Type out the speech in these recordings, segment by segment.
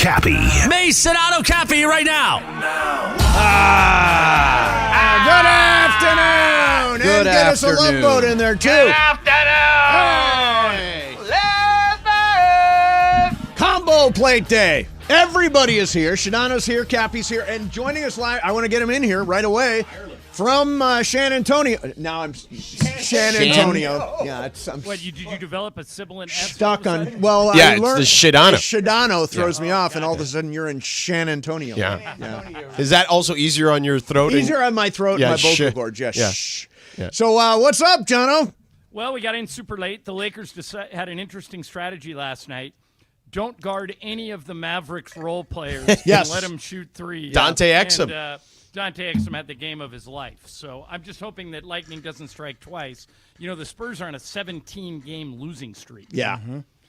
Cappy. Sedano Kap right now. Good afternoon. Good and get us a love boat in there, too. Good afternoon. Hey. Combo plate day. Everybody is here. Sedano's here. Cappy's here. And joining us live, I want to get him in here right away. From San Antonio. Now I'm San Antonio. Yeah, What, did you develop a sibilant S? Stuck on. Well, Yeah, I it's learned the Sedano. Sedano throws me off, and all of a sudden you're in San Antonio. Yeah. Is that also easier on your throat? Easier on my throat, Yeah, my vocal shh. cords. Yeah. Yeah. Shh. Yeah. So what's up, Jono? Well, we got in super late. The Lakers had an interesting strategy last night. Don't guard any of the Mavericks role players. Yes. And let them shoot three. Dante Exum. And, Dante Exum had the game of his life. So I'm just hoping that lightning doesn't strike twice. You know, the Spurs are on a 17-game losing streak. Yeah.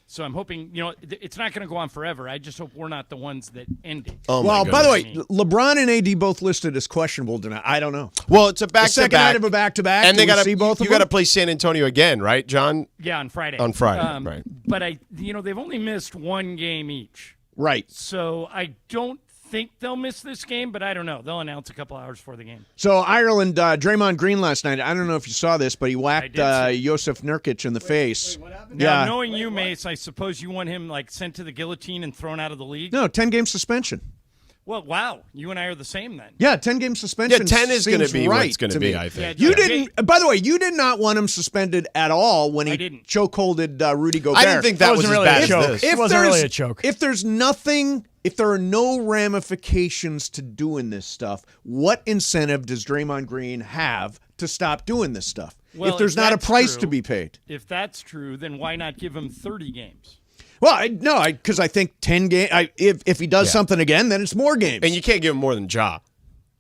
So I'm hoping, it's not going to go on forever. I just hope we're not the ones that end it. Oh my Well, by the way, goodness. LeBron and AD both listed as questionable tonight. I don't know. Well, it's a The back-to-back. second night of a back-to-back. And they got to see both of you got to them? play San Antonio again, right, John? Yeah, on Friday. On Friday, right. But they've only missed one game each. Right. So I don't think they'll miss this game, but I don't know. They'll announce a couple hours before the game. So Ireland, Draymond Green last night, I don't know if you saw this, but he whacked Josef Nurkic in the face. Now, knowing you, Mace, I suppose you want him sent to the guillotine and thrown out of the league? No, 10-game suspension. Well, wow. You and I are the same then. Yeah, 10-game suspension. Yeah, 10 is going to be right what it's going to be, me. I think. You didn't. By the way, you did not want him suspended at all when he didn't. chokeholded Rudy Gobert. I didn't think that was as bad as this. It wasn't really a choke. If there's nothing, if there are no ramifications to doing this stuff, what incentive does Draymond Green have to stop doing this stuff? Well, if there's not a that's price true, to be paid. If that's true, then why not give him 30 games? Well, because I think 10 games. If he does something again, then it's more games. And you can't give him more than Ja.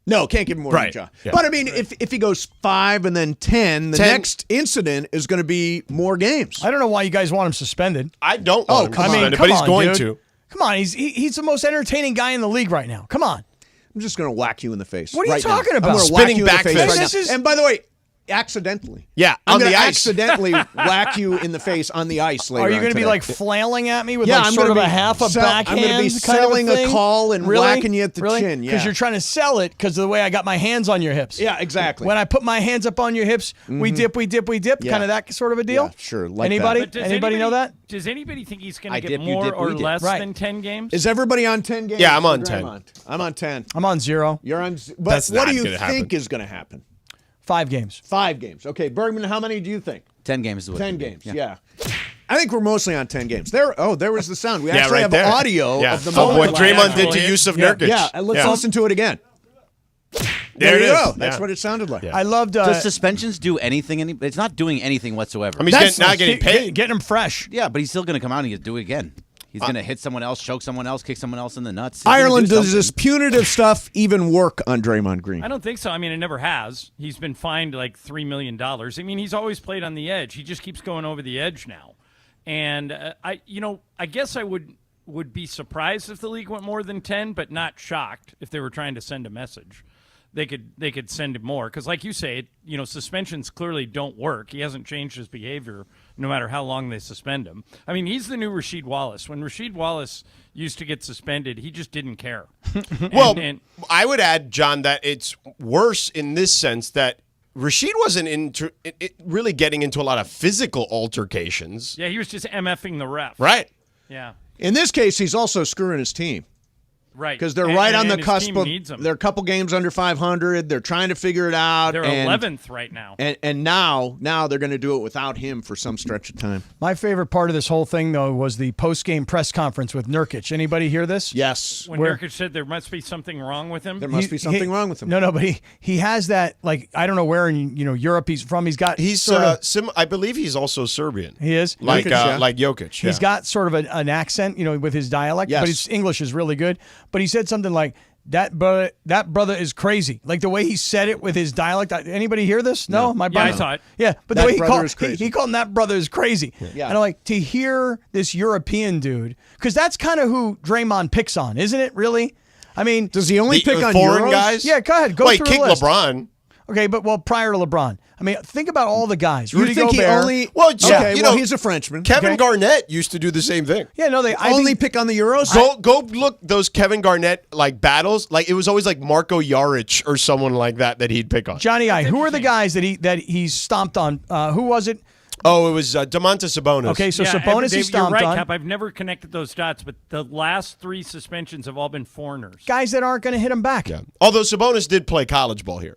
No, can't give him more than Ja. Yeah. But I mean, if he goes 5 and then 10, the next incident is going to be more games. I don't know why you guys want him suspended. I don't want him come on. suspended, Come but he's on, going dude. to. Come on, he's the most entertaining guy in the league right now. Come on. I'm just going to whack you in the face. What are you right now. talking I'm about? gonna whack Spinning you in the back face fist. right This now. is- And by the way, accidentally. Yeah, I'm on gonna the ice. accidentally whack you in the face on the ice later. Are you going going to be flailing at me with I'm sort gonna of a be half a sell- backhand? I'm going to be kind of selling a thing? call and Really? whacking you at the really? chin. Yeah. Because you're trying to sell it because of the way I got my hands on your hips. Yeah, exactly. When I put my hands up on your hips, we dip, Yeah. kind of that sort of a deal. Yeah, sure. Like anybody? that. But Anybody know that? Does anybody think he's going to get dip, you more dip, or we dip. less Right. than 10 games? Is everybody on 10 games? Yeah, I'm for on 10. Draymond? I'm on 10. I'm on 0. You're on. But That's what not do you gonna think happen. is going to happen? 5 games. 5 games. Okay, Bergman, how many do you think? 10 games is what 10 it would be. games, yeah. I think we're mostly on 10 games. There was the sound. We Yeah, actually right have there. audio Yeah. of the Of moment. what Draymond did to Actually, Yusuf yeah. Nurkic. Yeah, and let's listen to it again. There it you is. go. That's Yeah. what it sounded like. Yeah. I loved. Does suspensions do anything? It's not doing anything whatsoever. I mean, he's not getting paid. Getting him fresh. yeah, but he's still going to come out and do it again. He's going to hit someone else, choke someone else, kick someone else in the nuts. He's gonna Ireland, do does this something. punitive stuff even work on Draymond Green? I don't think so. I mean, it never has. He's been fined like $3 million. I mean, he's always played on the edge. He just keeps going over the edge now. And I guess I would be surprised if the league went more than 10, but not shocked if they were trying to send a message. They could send him more because, like you say, suspensions clearly don't work. He hasn't changed his behavior no matter how long they suspend him. I mean, he's the new Rasheed Wallace. When Rasheed Wallace used to get suspended, he just didn't care. Well, And I would add, John, that it's worse in this sense that Rasheed wasn't really getting into a lot of physical altercations. yeah, he was just MFing the ref. Right. Yeah. In this case, he's also screwing his team. Right. Because they're And- right on and the his cusp team of. needs him. They're a couple games under 500. They're trying to figure it out. They're and, 11th right now. And now they're going to do it without him for some stretch of time. My favorite part of this whole thing, though, was the post-game press conference with Nurkic. Anybody hear this? Yes. When Where- Nurkic said there must be something wrong with him. There must be something wrong with him. No, but he has that, I don't know where in Europe he's from. He's got He's sort of, I believe he's also Serbian. he is Like Jokic, yeah. like Jokic. He's yeah. got sort of an accent, with his dialect, Yes. but his English is really good. But he said something like, that brother is crazy. Like the way he said it with his dialect. Anybody hear this? No? My Yeah, brother. I saw it. Yeah, but That the way he brother called is crazy. he called him that brother is crazy. Yeah. And I'm like, to hear this European dude, because that's kind of who Draymond picks on, isn't it? Really? I mean, Does he only The pick on foreign Euros? guys? yeah. Go ahead. Go Well, he through kicked the list. LeBron. Okay, but prior to LeBron. I mean, think about all the guys. You Rudy think Gobert. he only? Well, okay, you know, he's a Frenchman. Kevin Okay. Garnett used to do the same thing. Yeah, no, I only think, pick on the Euros. Go look those Kevin Garnett like battles. Like it was always like Marco Jaric or someone like that he'd pick on. Johnny I. Who are the guys that he stomped on? Who was it? Oh, it was Domantas Sabonis. Okay, so Yeah, Sabonis he Dave, stomped you're right, on. Cap. I've never connected those dots, but the last 3 suspensions have all been foreigners. Guys that aren't going to hit him back. Yeah. Although Sabonis did play college ball here.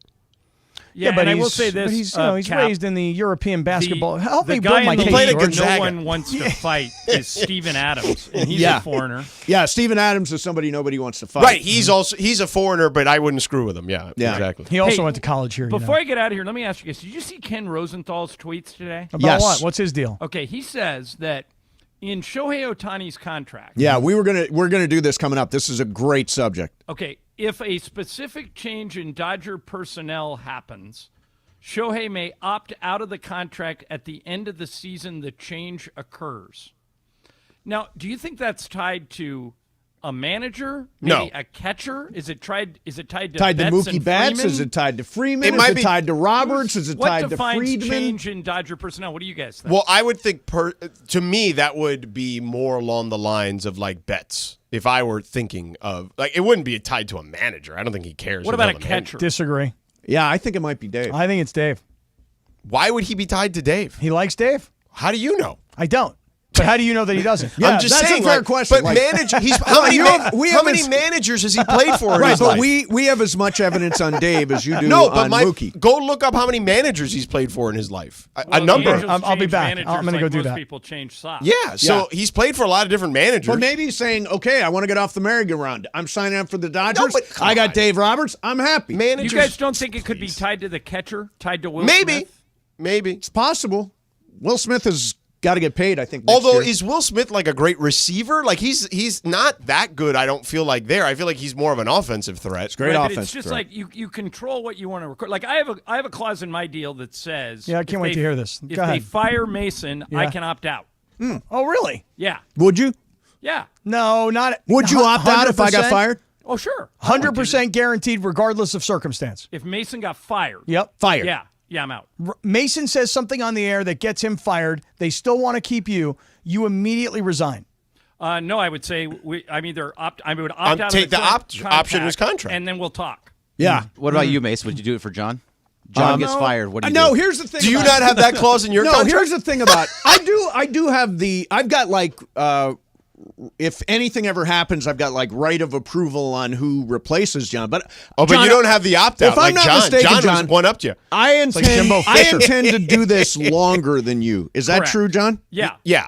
Yeah, but and I he's, will say this: but he's, he's Cap, raised in the European basketball. Help the me guy build my in the case. played at league where Gonzaga. no one wants to fight is Steven Adams, and he's Yeah. a foreigner. Yeah, Steven Adams is somebody nobody wants to fight. Right. He's a foreigner, but I wouldn't screw with him. Yeah. Yeah. Exactly. He also Hey, went to college here. Before I get out of here, let me ask you guys: did you see Ken Rosenthal's tweets today? About Yes. what? What's his deal? Okay, he says that in Shohei Ohtani's contract. Yeah, we're gonna do this coming up. This is a great subject. Okay, if a specific change in Dodger personnel happens, Shohei may opt out of the contract at the end of the season the change occurs. Now, do you think that's tied to a manager? Maybe No. a catcher? Is it tied to Tied to Betts Mookie and Betts? Freeman? Is it tied to Freeman? It Is might it be- tied to Roberts? Is it What tied to defines Friedman? change in Dodger personnel? What do you guys think? Well, I would think to me that would be more along the lines of like Betts. If I were thinking of like, it wouldn't be tied to a manager. I don't think he cares. what about a about the manager. catcher? Disagree. Yeah, I think it might be Dave. I think it's Dave. Why would he be tied to Dave? He likes Dave. How do you know? I don't. But how do you know that he doesn't? Yeah, I'm just that's saying, a fair like, question. But Like- manager, he's how many, you have- we how have many his- managers has he played for in Right, his but life? we have as much evidence on Dave as you do No, but on Mookie. go look up how many managers he's played for in his life. Well, A the number. Angels I'll be change back. managers I'm gonna go like do most that. People change socks. Yeah, so he's played for a lot of different managers. But maybe he's saying, okay, I want to get off the merry-go-round. I'm signing up for the Dodgers. but come I got on. Dave Roberts. I'm happy. You managers. guys don't think it could be tied to the catcher, tied to Will maybe, Smith? maybe. It's possible. Will Smith has got to get paid, I think, next Although year. is Will Smith like a great receiver? Like he's not that good. I don't feel like there. I feel like he's more of an offensive threat. It's great Right, but offense. it's just threat. like you control what you want to record. Like I have a clause in my deal that says Yeah, I can't if wait they- to hear this. If Go they ahead. fire Mason, I Yeah. can opt out. Oh, really? Yeah, Would you? yeah. No, not. Would you opt out if I got 100%? fired? Oh sure, 100% guaranteed, regardless of circumstance. If Mason got fired, Yep. Fired. yeah, I'm out. Mason says something on the air that gets him fired. They still want to keep you. You immediately resign. No, I would say I would opt out. take of the contract, option as contract. and then we'll talk. Yeah. What about you, Mace? Would you do it for John? John gets no. fired. What do you No, do? here's the thing. Do you about not have that clause in your No, contract? here's the thing about I do have the I've got like if anything ever happens, I've got like right of approval on who replaces John. But but John, you don't have the opt out. if I'm Like not John, mistaken, John John, was one up to you. I like Jimbo Fisher. intend to do this longer than you. Is that Correct. true, John? Yeah. Yeah.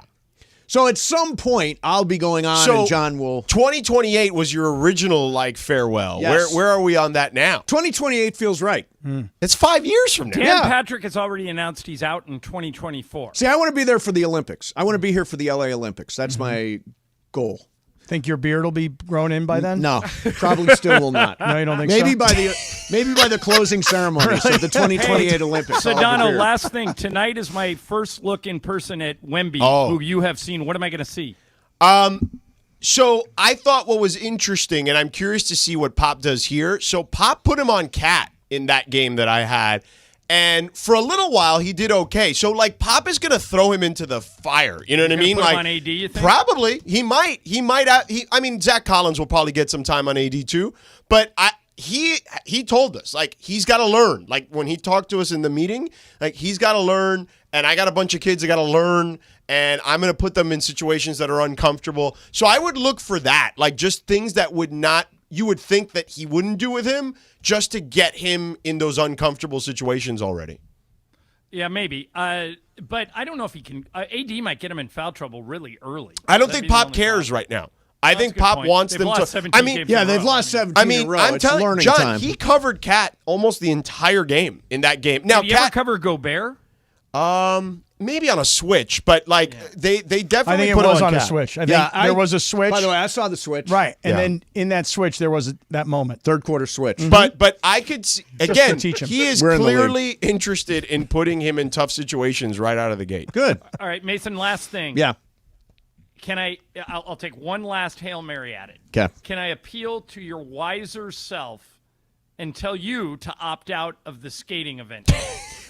So at some point, I'll be going on, So and John will. 2028 was your original like farewell. Yes. Where are we on that now? 2028 feels right. It's 5 years from now. Dan Yeah. Patrick has already announced he's out in 2024. See, I want to be there for the Olympics. I want to be here for the LA Olympics. That's my goal. Think your beard will be grown in by then? No, probably still will not. No, you don't think Maybe so? by the closing ceremonies of the 2028 Olympics. I'll have a Sedano, beard. last thing. Tonight is my first look in person at Wemby, Oh. who you have seen. What am I going to see? So I thought what was interesting, and I'm curious to see what Pop does here. So Pop put him on Cat in that game that I had, and for a little while he did okay. So like Pop is going to throw him into the fire. You know what I gonna mean? put him Like on AD, you think? probably he might. I mean, Zach Collins will probably get some time on AD too, but he told us like he's got to learn. Like when he talked to us in the meeting, like he's got to learn. And I got a bunch of kids that got to learn, and I'm going to put them in situations that are uncomfortable. So I would look for that, like just things that you would think that he wouldn't do with him, just to get him in those uncomfortable situations already. Yeah, maybe. But I don't know if he can. AD might get him in foul trouble really early. I don't That'd think be the Pop only cares problem. right now. I That's think a good Pop point. wants They've them lost to. 17 I mean, games Yeah, in a they've row. lost 17 I mean, in a row. I'm It's telling learning John, time. he covered Cat almost the entire game in that game. Now, Did you ever Cat, cover Gobert? maybe on a switch, but like they I definitely think it put was on on a Cat. switch. I Yeah, think there was a switch. By the way, I saw the switch. Right. And Yeah. then in that switch, there was that moment. Third quarter switch. But I could see, again, to teach him. he is We're in the league. clearly interested in putting him in tough situations right out of the gate. Good. All right, Mason, last thing. Yeah. Can I'll take one last Hail Mary at it. Okay. Can I appeal to your wiser self and tell you to opt out of the skating event.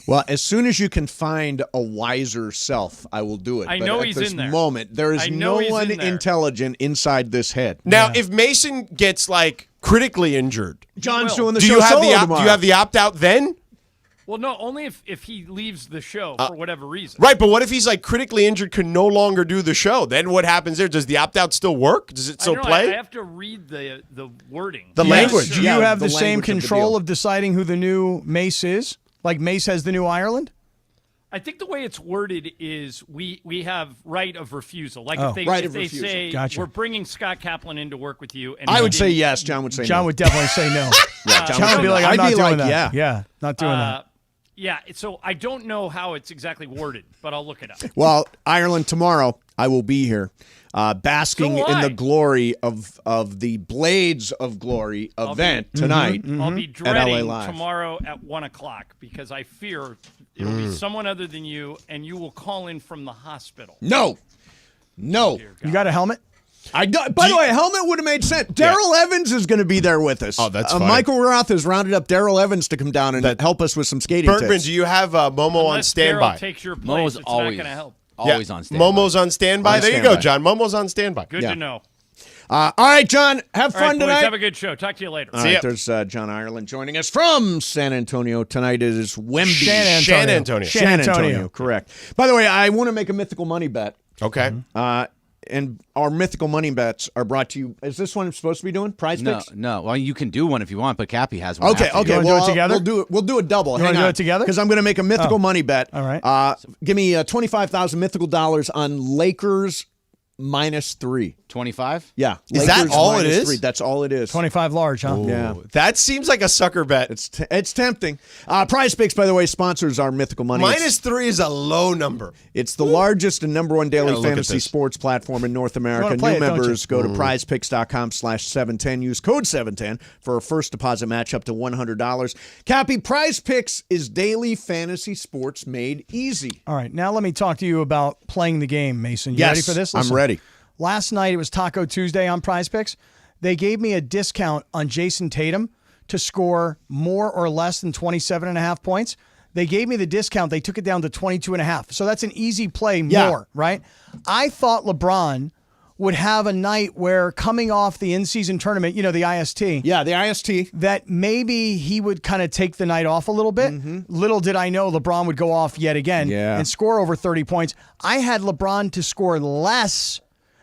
Well, as soon as you can find a wiser self, I will do it. I But know at he's this in there. moment, there is I know no he's one in there. intelligent inside this head. Now, if Mason gets like critically injured, John's will. doing the do show you have solo the tomorrow. do you have the opt out then? Well, no, only if he leaves the show for whatever reason. Right, but what if he's like critically injured, can no longer do the show? Then what happens there? Does the opt out still work? Does it I still don't know, play? I have to read the wording. The Yes. language. Do you Yeah, have the the same language of the control deal. of deciding who the new Mace is? Like Mace has the new Ireland? I think the way it's worded is we have right of refusal. Like Oh. if they, Right if of they refusal. say Gotcha. we're bringing Scott Kaplan in to work with you, and I he would say didn't- yes. John would say John no. would definitely say no. Yeah, John would be like, I'm I'd not be doing like, that. yeah. not doing that. Yeah, so I don't know how it's exactly worded, but I'll look it up. Well, Ireland tomorrow, I will be here, basking So will in the I. glory of the Blades of Glory event tonight. I'll be At LA dreading Live. tomorrow at 1:00 because I fear it'll be someone other than you, and you will call in from the hospital. No. You got a helmet? By the way, a helmet would have made sense. Daryl Evans is going to be there with us. Oh, that's funny. Michael Roth has rounded up Daryl Evans to come down and help us with some skating Bergman, tips. do you have Momo on Unless standby? Daryl takes your place, Mo's it's always not going to help. always on standby. Momo's on standby. On There you standby. go, John. Momo's on standby. Good Yeah. to know. All right, John, have All right, fun boys, tonight. have a good show. Talk to you later. All right, there's John Ireland joining us from San Antonio tonight. It is Wemby. San Antonio. San Antonio. Correct. By the way, I want to make a mythical money bet. Okay. And our mythical money bets are brought to you. Is this one I'm supposed to be doing? Prize No, picks? no. Well, you can do one if you want, but Cappy has one. Okay, after okay. you. wanna do it together? We'll do a double. You wanna do it together? Because I'm going to make a mythical money bet. All right. Give me 25,000 mythical dollars on Lakers -3. 25? Yeah. Is that Lakers all it is? -3. That's all it is. 25 large, huh? Yeah. That seems like a sucker bet. It's tempting. Prize Picks, by the way, sponsors our mythical money. -3 is a low number. It's the largest and number one daily Gotta look at fantasy this. sports platform in North America. wanna play New it, don't members you? go to prizepicks.com/710. Use code 710 for a first deposit match up to $100. Cappy, Prize Picks is daily fantasy sports made easy. All right, now let me talk to you about playing the game, Mason. You ready for this? I'm Listen. ready. Last night, it was Taco Tuesday on Prize Picks. They gave me a discount on Jason Tatum to score more or less than 27.5 points. They gave me the discount. They took it down to 22.5. So that's an easy play Yeah. more, right? I thought LeBron would have a night where coming off the in-season tournament, the IST, Yeah, the IST. that maybe he would kind of take the night off a little bit. Little did I know LeBron would go off yet again Yeah. and score over 30 points. I had LeBron to score less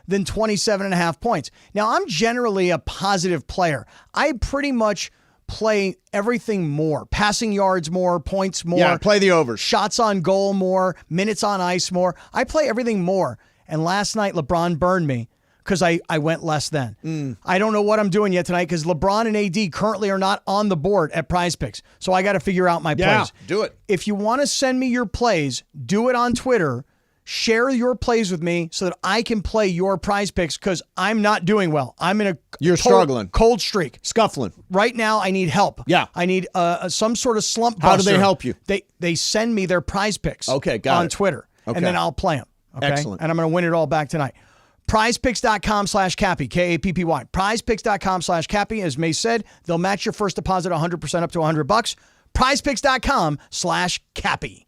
than 27.5 points. Now, I'm generally a positive player. I pretty much play everything more. Passing yards more, points more. Yeah, play the overs. Shots on goal more, minutes on ice more. I play everything more. And last night, LeBron burned me because I went less than. I don't know what I'm doing yet tonight because LeBron and AD currently are not on the board at Prize Picks. So I got to figure out my Yeah, plays. do it. If you want to send me your plays, do it on Twitter. Share your plays with me so that I can play your Prize Picks because I'm not doing well. I'm in a You're struggling. cold streak. Scuffling. Right now, I need help. Yeah. I need some sort of slump How do they buster. help you? They send me their Prize Picks. Okay, got on it. Twitter, Okay. and then I'll play them. Okay? Excellent. And I'm going to win it all back tonight. PrizePicks.com/Cappy, Kappy. PrizePicks.com/Cappy. As May said, they'll match your first deposit 100% up to $100. PrizePicks.com/Cappy.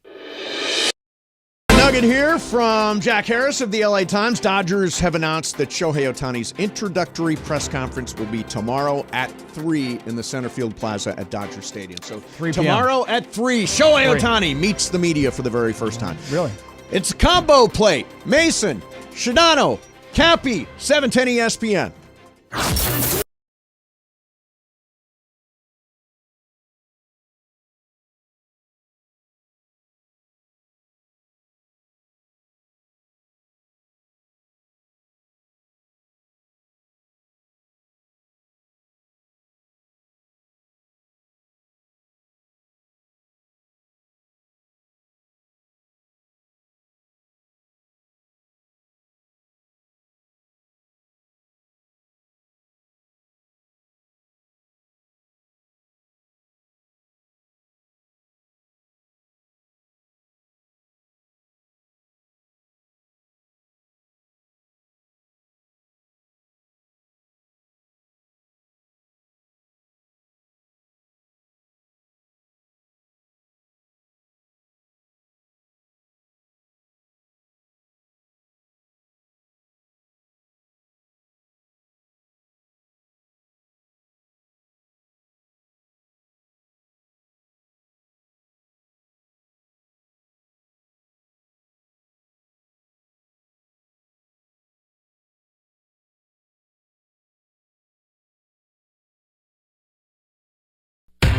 Nugget here from Jack Harris of the LA Times. Dodgers have announced that Shohei Ohtani's introductory press conference will be tomorrow at 3 in the Center Field Plaza at Dodger Stadium. So 3 p.m. tomorrow at 3, Shohei Ohtani meets the media for the very first time. Really? It's a combo plate. Mason, Sedano, Cappy, 710 ESPN.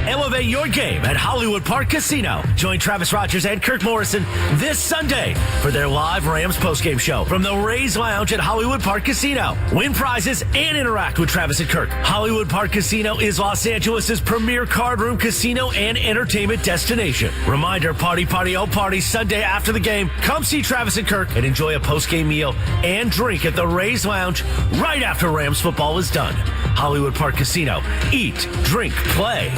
Elevate your game at Hollywood Park Casino. Join Travis Rogers and Kirk Morrison this Sunday for their live Rams postgame show from the Rays Lounge at Hollywood Park Casino. Win prizes and interact with Travis and Kirk. Hollywood Park Casino is Los Angeles' premier card room casino and entertainment destination. Reminder, party, oh party, Sunday after the game. Come see Travis and Kirk and enjoy a postgame meal and drink at the Rays Lounge right after Rams football is done. Hollywood Park Casino. Eat, drink, play.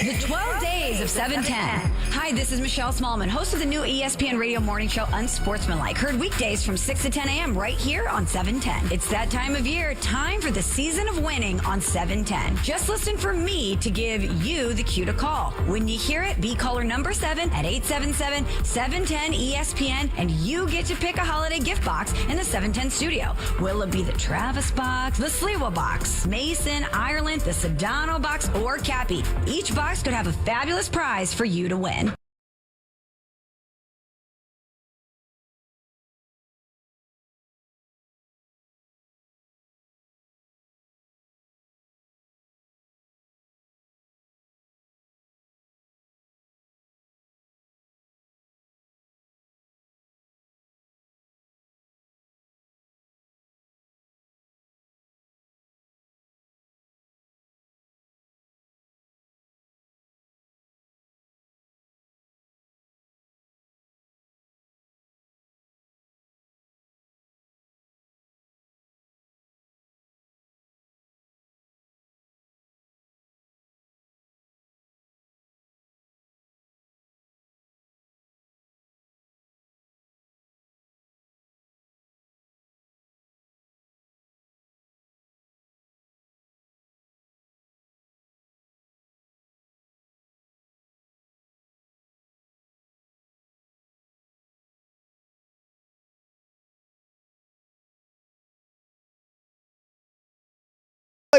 The 12 Days of 710. Hi, this is Michelle Smallman, host of the new ESPN radio morning show Unsportsmanlike. Heard weekdays from 6 to 10 a.m. right here on 710. It's that time of year, time for the season of winning on 710. Just listen for me to give you the cue to call. When you hear it, be caller number 7 at 877-710-ESPN, and you get to pick a holiday gift box in the 710 studio. Will it be the Travis box, the Sliwa box, Mason, Ireland, the Sedano box, or Cappy? Each box could have a fabulous prize for you to win.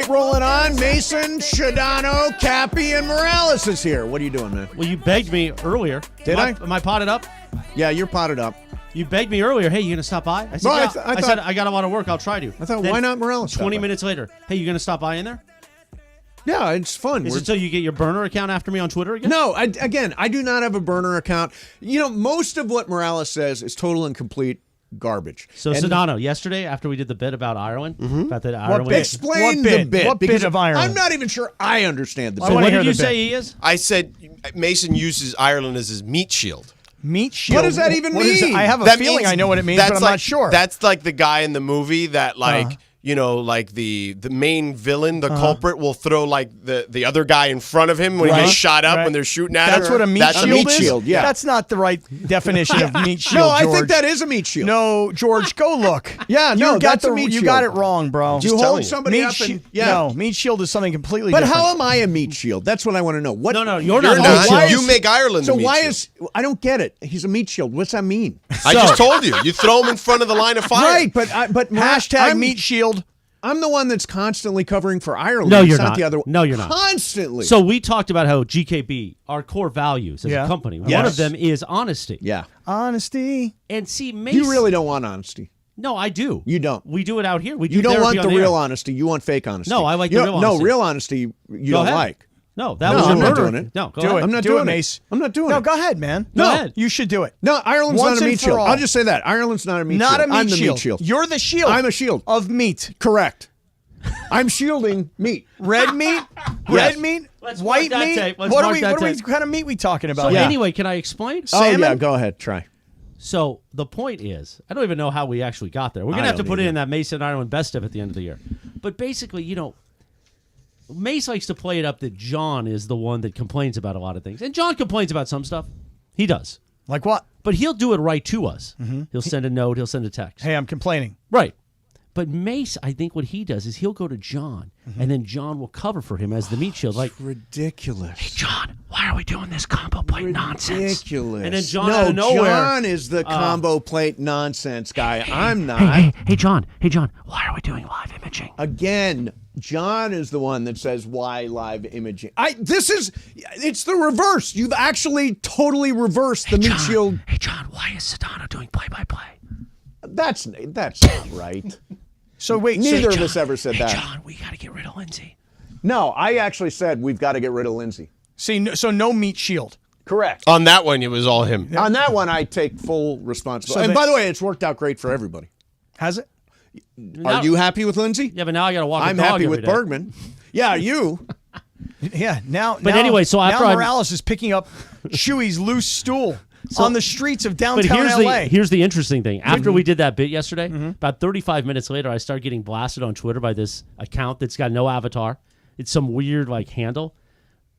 Rolling on. Mason, Sedano, Cappy, and Morales is here. What are you doing, man? Well, you begged me earlier. Did I? Am I potted up? Yeah, you're potted up. You begged me earlier. Hey, you gonna stop by? I said, No, yeah. I said thought- I got a lot of work. I'll try to. I thought, Then why not Morales? 20 minutes later. Hey, you gonna stop by in there? Yeah, it's fun. Is it so you get your burner account after me on Twitter again? No, again, I do not have a burner account. You know, most of what Morales says is total and complete garbage. So And Sedano, yesterday after we did the bit about Ireland, about that What Ireland. bit? explain What the bit? bit. What bit because of Ireland? I'm not even sure I understand the I bit. wanna What hear did you the say bit. he is? I said Mason uses Ireland as his meat shield. Meat shield. What does that even What is it? mean? I have a That feeling means I know what it means, that's but I'm like, not sure. That's like the guy in the movie that you know, like the main villain, the culprit, will throw like the other guy in front of him when he Right. gets shot up Right. when they're shooting at That's him. what a meat That's shield a meat is? shield. yeah. That's not the right definition of meat shield, No, I think George. that is a meat shield. No, George, go look. Yeah, no, you got that's a meat You shield. got it wrong, bro. You hold telling you. somebody meat up and shi- yeah. No, meat shield is something completely But different. how am I a meat shield? That's what I want to know. What? No, you're You're not. not. why You is- make Ireland So the meat why shield. is I don't get it? He's a meat shield. What's that mean? I just told you. You throw him in front of the line of fire. Right, but Hashtag I'm, meat shield. I'm the one that's constantly covering for Ireland. No, It's you're not. not. The other. No, you're not. Constantly. So we talked about how GKB, our core values as Yeah. a company, one Yes. of them is honesty. yeah, Honesty. And see, Mason, you really don't want honesty. No, I do. You don't. We do it out here. We do You don't therapy want the on real air. honesty. You want fake honesty. No, I like You the don't- real No, honesty. real honesty you Go don't ahead. like. No, that No, was I'm a not murder. doing it. No, go Do ahead. it. I'm not do doing it, it. Mace. I'm not doing No, it. go ahead, man. Go No, ahead. you should do it. No, Ireland's Once not a and meat for shield. all. I'll just say that. Ireland's not a meat Not shield. a meat I'm the shield. meat shield. You're the shield. I'm a shield. of meat. Correct. I'm shielding meat. Red meat, red meat, Let's white mark that meat. tape. Let's What are mark we? that What are we? tape. Kind of meat we talking So about? Yeah. anyway, can I explain? Oh yeah, Salmon? go ahead. Try. So the point is, I don't even know how we actually got there. We're I gonna have to don't put it either. in that Mason Ireland best of at the end of the year. But basically, you know, Mace likes to play it up that John is the one that complains about a lot of things, and John complains about some stuff. He does, Like what? but he'll do it right to us. He'll send a note. He'll send a text. Hey, I'm complaining. Right. But Mace, I think what he does is he'll go to John, and then John will cover for him as the meat shield. Like, Ridiculous. John, why are we doing this combo plate nonsense? Ridiculous. And then John no, out of nowhere. John is the combo plate nonsense guy. I'm not. Hey, John, why are we doing live imaging? Again, John is the one that says why live imaging. It's the reverse. You've actually totally reversed the meat shield. Hey, John, why is Sedano doing play-by-play? That's not right. So wait, Neither so, of us ever said that. John, we got to get rid of Lindsay. No, I actually said we've got to get rid of Lindsay. See, so no meat shield. Correct. On that one, it was all him. On that one, I take full responsibility. And by the way, it's worked out great for everybody. Has it? Are you happy with Lindsay? Yeah, but now I got to walk. I'm the dog happy every with day. Bergman. Yeah, you. Yeah. Now, anyway, so after now Morales is picking up Shuey's loose stool on the streets of But downtown LA. here's the interesting thing. After we did that bit yesterday, about 35 minutes later, I started getting blasted on Twitter by this account that's got no avatar. It's some weird handle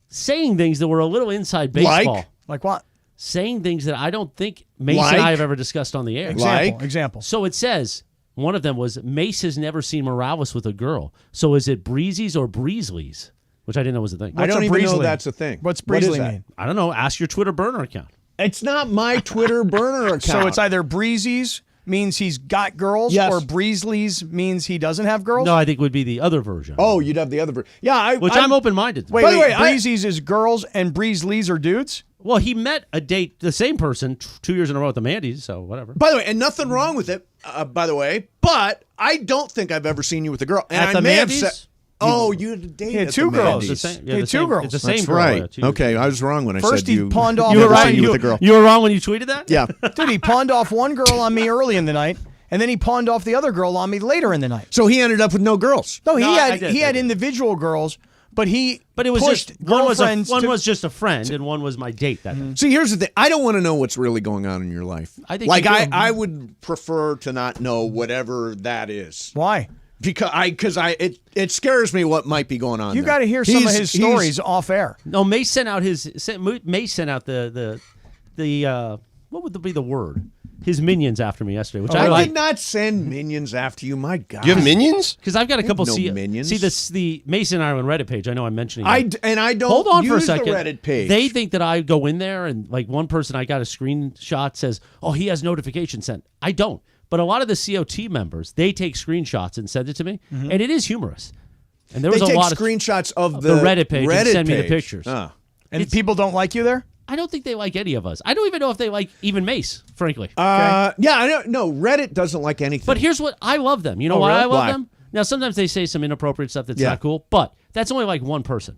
saying things that were a little inside baseball. Like what? Saying things that I don't think Mace and I have ever discussed on the air. Example. So it says, one of them was, Mace has never seen Morales with a girl. So is it Breezy's or Breezley's? Which I didn't know was a thing. I don't a even know Breezley? that's a thing. What's What is Breezley that? mean? I don't know. Ask your Twitter burner account. It's not my Twitter burner account. So it's either Breezy's means he's got girls, Yes. or Breezley's means he doesn't have girls? No, I think would be the other version. Oh, you'd have the other version. Yeah, I'm open-minded. Wait, By the way, Breezy's is girls and Breezley's are dudes? Well, he met the same person 2 years in a row at the Mandy's, so whatever. By the way, and nothing wrong with it, by the way, but I don't think I've ever seen you with a girl. And At I the may have Mandy's? said, oh, you had a date He had at two the girls. Mandy's. Two girls. It's the same That's girl. right. Yeah, 2 years Okay, I was wrong when I First said he you. pawned off. You were never right. seen You with a girl. You were wrong when you tweeted that? Yeah. Dude, he pawned off one girl on me early in the night, and then he pawned off the other girl on me later in the night. So he ended up with no girls. No, he I had did, he I had did. individual girls, but But it was pushed just one girlfriends was just a friend and one was my date that day. See, here's the thing. I don't want to know what's really going on in your life. I think like you do. I would prefer to not know whatever that is. Why? Because it scares me what might be going on. You there. got to hear some of He's- his stories off air. No, Mace sent out Mace sent out the what would be the word? His minions after me yesterday, which I I like. did not send minions after you. My God. You have minions? Because I've got a couple. no minions. See the Mason Ireland Reddit page. I know I'm mentioning. I it. don't Hold on for a use second. the Reddit page. They think that I go in there and one person I got a screenshot says, "Oh, he has notification sent." I don't. But a lot of the COT members, they take screenshots and send it to me, and it is humorous. And there they was a take lot of screenshots of the Reddit page and Reddit send me the page. pictures. Oh. And people don't like you there? I don't think they like any of us. I don't even know if they like even Mace, frankly. Yeah, I don't. No, Reddit doesn't like anything. But here's what I love them. You know Oh, why really? I love Why? them? Now sometimes they say some inappropriate stuff that's Yeah. not cool, but that's only like one person.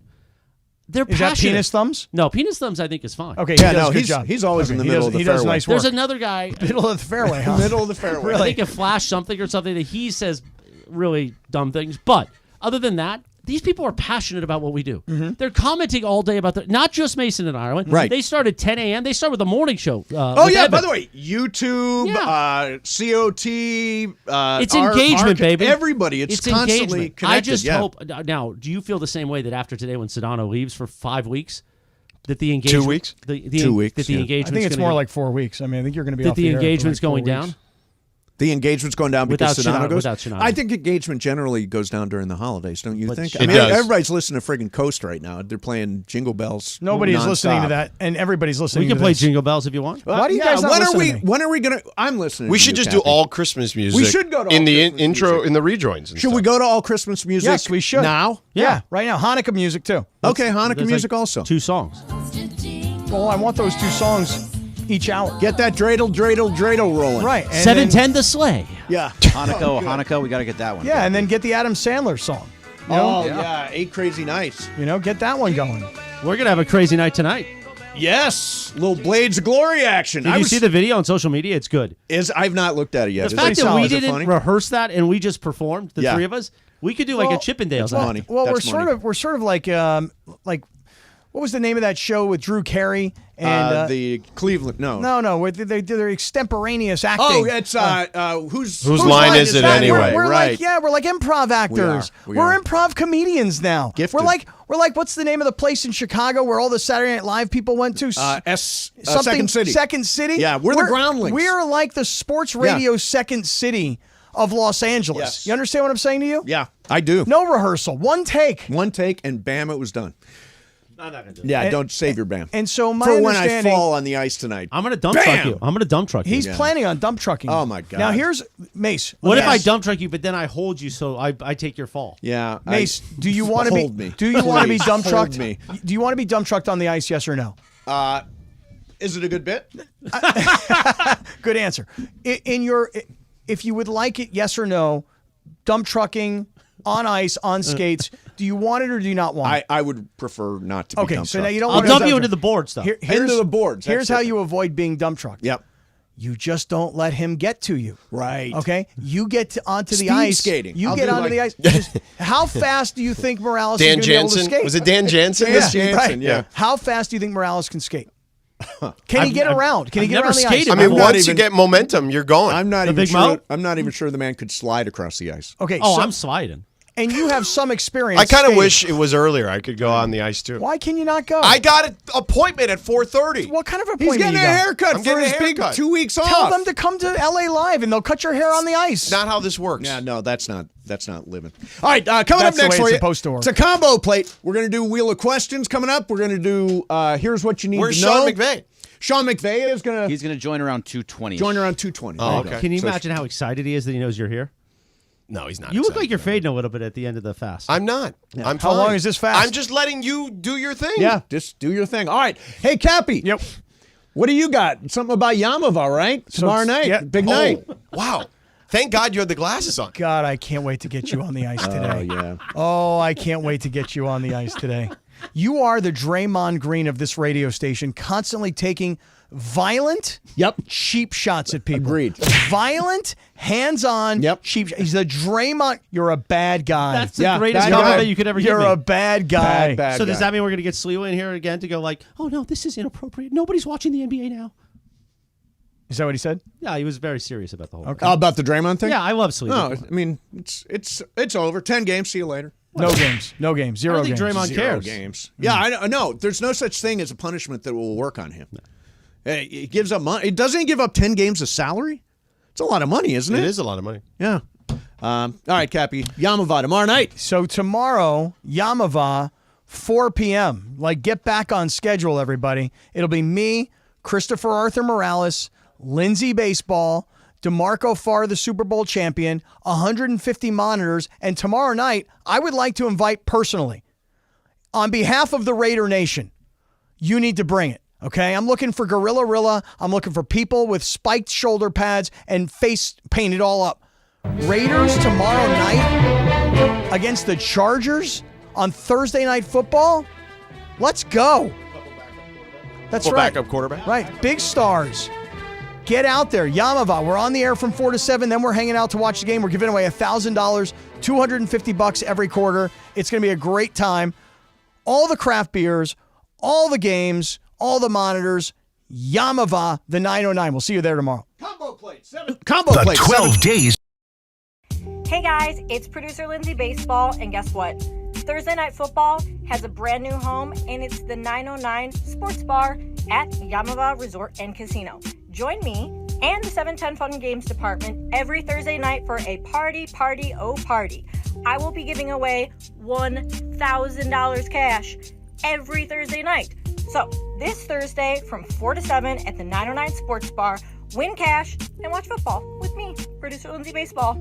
They're Is that passionate. penis thumbs? No, penis thumbs I think is fine. Okay, Yeah, he does no, a good he's- job. he's always in the He middle does- of the he does fairway. nice There's work. another guy. Middle of the fairway, huh? middle of the fairway. I think it flashed something or something that he says really dumb things. But other than that, these people are passionate about what we do. They're commenting all day about not just Mason and Ireland. Right. They start at 10 a.m. They start with the morning show. Oh with yeah. Evan. By the way, YouTube, Yeah. COT. It's engagement, baby. Everybody. It's constantly engagement. connected. I just yeah. hope. Now, do you feel the same way that after today, when Sedano leaves for 5 weeks, that the engagement 2 weeks? the 2 weeks, that the yeah. I engagement's think it's gonna more go- like 4 weeks. I mean, I think you're going to be that off the air for engagement's like 4 going weeks. down. The engagement's going down because Without Sedano Sedano- goes. without Sedano. I think engagement generally goes down during the holidays, don't you think? It I mean, does. everybody's listening to friggin' Coast right now. They're playing Jingle Bells. Nobody's nonstop. listening to that, and everybody's listening We can to play this. Jingle Bells if you want. Why do you Yeah, guys not when are listen we? to me? When are we gonna? I'm listening. We to should you, just do Kathy. all Christmas music. We should go to in all the Christmas intro music. in the rejoins. And Should we stuff. go to all Christmas music? Yes, we should. now. Yeah, right now. Hanukkah music, too. Okay, Hanukkah There's music like also. 2 songs. Well, I want those 2 songs each hour. Get that dreidel rolling. Right. and 7:10 the sleigh. Yeah. Hanukkah, we got to get that one. Then, yeah, and then get the Adam Sandler song. You know? Oh yeah, 8 Crazy Nights. Get that one going. We're gonna have a crazy night tonight. Yes, little Blades of Glory action. Did you see the video on social media? It's good. I've not looked at it yet. The Is fact it that we Is it didn't funny? rehearse that and we just performed, the Yeah. 3 of us, we could do like Well, a Chippendales. That's money. Well, That's money. we're sort of like what was the name of that show with Drew Carey and the Cleveland. No. no, where they're extemporaneous acting. Oh, it's whose line is it Yeah, anyway? We're right. like we're like improv actors. We We're are. improv comedians now. Gifted. We're like what's the name of the place in Chicago where all the Saturday Night Live people went to? Second City. Second City. Yeah, we're the groundlings. We're like the sports radio Second City of Los Angeles. Yes. You understand what I'm saying to you? Yeah, I do. No rehearsal, one take. One take and bam, it was done. I'm not gonna do it. Yeah, don't save your bam. And so my for when I understanding, fall on the ice tonight. I'm gonna dump Bam! truck you. I'm gonna dump truck you. he's planning on dump trucking. Oh, my God. Now here's Mace. What if I Mace, dump truck you, but then I hold you so I take your fall? Yeah, Mace, do you want to be? hold me? Do you want to be Please, dump hold trucked? me. Do you want to be dump trucked on the ice? Yes or no? Is it a good bit? Good answer. If you would like it, yes or no, dump trucking on ice on skates. Do you want it or do you not want it? I would prefer not to be Okay, dump so now trucked. you don't I'll want dump to you into the board stuff. Into the boards. Here's That's how it. you avoid being dump trucked. Yep. You just don't let him get to you. Right. Okay? You get onto the Speed ice. skating. You I'll get do onto the like- ice. Just, how fast do you think Morales Dan is going to be able to Jansen. skate? Was it Dan Jansen? Dan Jansen, right. yeah. How fast do you think Morales can skate? Can he get around? Can he I've get never around the ice? skated. I mean, I'm not once you even- get momentum, you're going. I'm not The even big sure. mouth? I'm not even sure the man could slide across the ice. Okay, Oh, so, I'm sliding. and you have some experience. I kind of skating. wish it was earlier. I could go on the ice too. Why can you not go? I got an appointment at 4:30. What kind of He's appointment getting a you got? haircut I'm for getting a his big haircut. 2 weeks off. Tell them to come to LA Live and they'll cut your hair on the ice. Not how this works. Yeah, no, that's not living. All right, coming That's up next the way for it's you. supposed to work. It's a combo plate. We're going to do Wheel of Questions coming up. We're going to do Here's What You Need Where's to Know. Sean McVay? Sean McVay is going to He's going to join around 2:20. join around 2:20. Oh, There you go. okay. Can you So imagine how excited he is that he knows you're here? No, he's not. You look excited. like you're fading a little bit at the end of the fast. I'm not. I'm How fine. long is this fast? I'm just letting you do your thing. Yeah, just do your thing. All right. Hey, Cappy. Yep. What do you got? Something about Yamava, right? Tomorrow night. yeah. Big night. Oh, wow. Thank God you had the glasses on. God, I can't wait to get you on the ice today. Yeah. Oh, I can't wait to get you on the ice today. You are the Draymond Green of this radio station, constantly taking violent, cheap shots at people. Agreed. Violent, hands-on, cheap. He's the Draymond. You're a bad guy. That's the greatest bad compliment guy. you could ever give You're me. a bad guy. Bad So does guy. that mean we're going to get Sliwa in here again to go like, oh, no, this is inappropriate. Nobody's watching the NBA now. Is that what he said? Yeah, he was very serious about the whole thing. About the Draymond thing? Yeah, I love Sliwa. No, I mean, it's over. 10 games. See you later. No games. No games. Zero I don't think games. Draymond Zero cares. games. Yeah, I know. There's no such thing as a punishment that will work on him. It gives up money. It doesn't give up 10 games of salary. It's a lot of money, isn't it? It is a lot of money. Yeah. All right, Cappy. Yamava tomorrow night. So tomorrow, Yamava, 4 p.m. Like, get back on schedule, everybody. It'll be me, Christopher Arthur Morales, Lindsay Baseball, DeMarco Farr, the Super Bowl champion, 150 monitors, and tomorrow night, I would like to invite personally, on behalf of the Raider Nation, you need to bring it. Okay, I'm looking for Gorilla Rilla. I'm looking for people with spiked shoulder pads and face painted all up. Raiders tomorrow night against the Chargers on Thursday Night Football. Let's go. That's right. Backup quarterback. Right, big stars. Get out there. Yamava, we're on the air from 4 to 7. Then we're hanging out to watch the game. We're giving away $1,000, $250 every quarter. It's going to be a great time. All the craft beers, all the games, all the monitors. Yamava, the 909. We'll see you there tomorrow. Combo plate. The 12 days. Hey guys, it's producer Lindsay Baseball, and guess what? Thursday Night Football has a brand new home, and it's the 909 Sports Bar at Yamava Resort and Casino. Join me and the 710 Fun and Games Department every Thursday night for a party. I will be giving away $1,000 cash every Thursday night. So this Thursday from 4 to 7 at the 909 Sports Bar, win cash and watch football with me, producer Lindsay Baseball.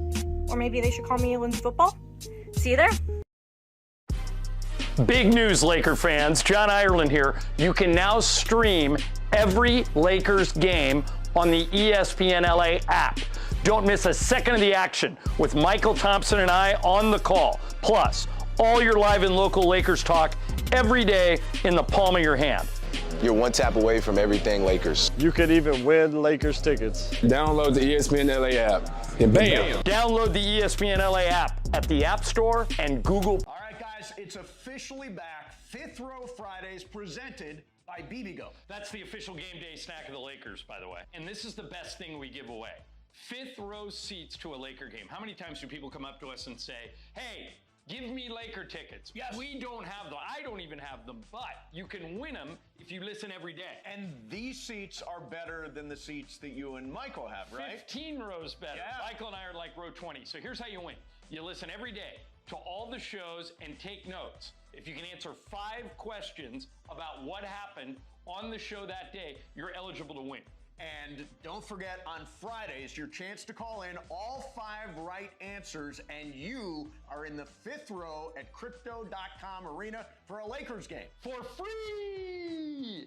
Or maybe they should call me Lindsay Football. See you there. Big news, Laker fans. John Ireland here. You can now stream every Lakers game on the ESPN LA app. Don't miss a second of the action with Michael Thompson and I on the call. Plus, all your live and local Lakers talk every day in the palm of your hand. You're one tap away from everything Lakers. You could even win Lakers tickets. Download the ESPN LA app. And bam! Download the ESPN LA app at the App Store and Google. All right, guys, it's officially back. Fifth Row Fridays presented by BBGO. That's the official game day snack of the Lakers, by the way. And this is the best thing we give away. Fifth row seats to a Laker game. How many times do people come up to us and say, hey, give me Laker tickets? Yes. We don't have them. I don't even have them, but you can win them if you listen every day. And these seats are better than the seats that you and Michael have, right? 15 rows better. Yeah. Michael and I are like row 20. So here's how you win. You listen every day to all the shows and take notes. If you can answer 5 questions about what happened on the show that day, you're eligible to win. And don't forget, on Fridays, your chance to call in all 5 right answers, and you are in the fifth row at Crypto.com Arena for a Lakers game. For free!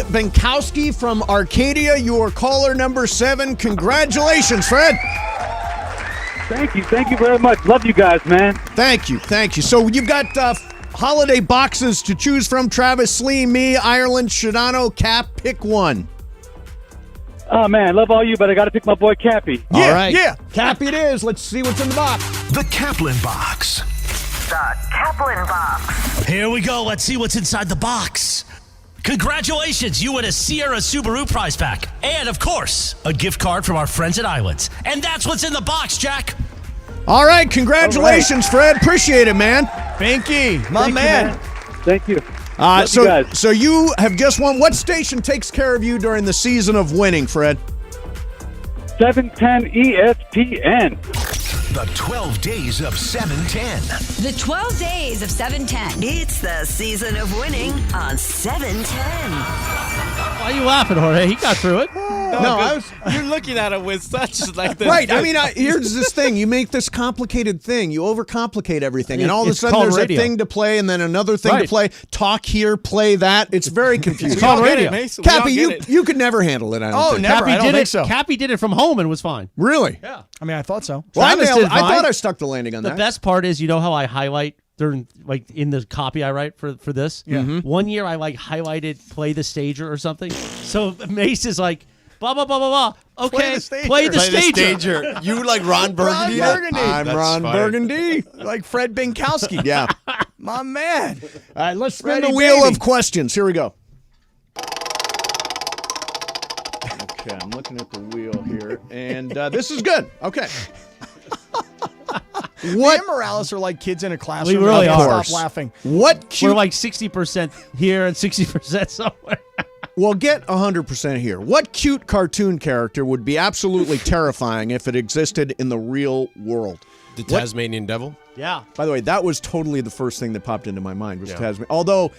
Benkowski from Arcadia, your caller number 7. Congratulations, Fred. Thank you very much. Love you guys, man. Thank you. So you've got holiday boxes to choose from. Travis, Slee, me, Ireland, Sedano, Kap. Pick one. Oh, man, I love all you, but I got to pick my boy Cappy. Yeah, all right. Yeah. Cappy it is. Let's see what's in the box. The Kaplan Box. The Kaplan Box. Here we go. Let's see what's inside the box. Congratulations, you win a Sierra Subaru prize pack. And, of course, a gift card from our friends at Islands. And that's what's in the box, Jack. All right, congratulations, Fred. Appreciate it, man. Binky, my man. Thank you. So you have just won. What station takes care of you during the season of winning, Fred? 710 ESPN. The 12 days of 710. The 12 days of 710. It's the season of winning on 710. Why are you laughing, Jorge? He got through it. You're looking at it with such like this. Right. I mean, here's this thing. You make this complicated thing. You overcomplicate everything. And all of a It's sudden called there's radio. a thing to play and then another thing to play. Talk here, play that. It's very confusing. It's called radio. Cappy, you could never handle it, I don't think. never. I don't think so. Cappy did it from home and was fine. Really? Yeah. I mean, I thought so. Well, I Travis did I fine. thought I stuck the landing on The that. best part is, you know how I highlight during, like, in the copy I write for this? Yeah. Mm-hmm. One year I, like, highlighted play the stager or something. So Mace is like, blah, blah, blah, blah, blah. Okay, play the stager. You like Ron Burgundy? Ron Burgundy. I'm That's Ron funny. Burgundy. Like Fred Benkowski. Yeah. My man. All right, let's spin Ready, the wheel baby. of questions. Here we go. Okay, I'm looking at the wheel here, and this is good. Okay. What? Me and Morales are like kids in a classroom. We really I can't are. Stop laughing. What cute... We're like 60% here and 60% somewhere. Well, get 100% here. What cute cartoon character would be absolutely terrifying if it existed in the real world? The Tasmanian Devil? Yeah. By the way, that was totally the first thing that popped into my mind was Tasmanian. Although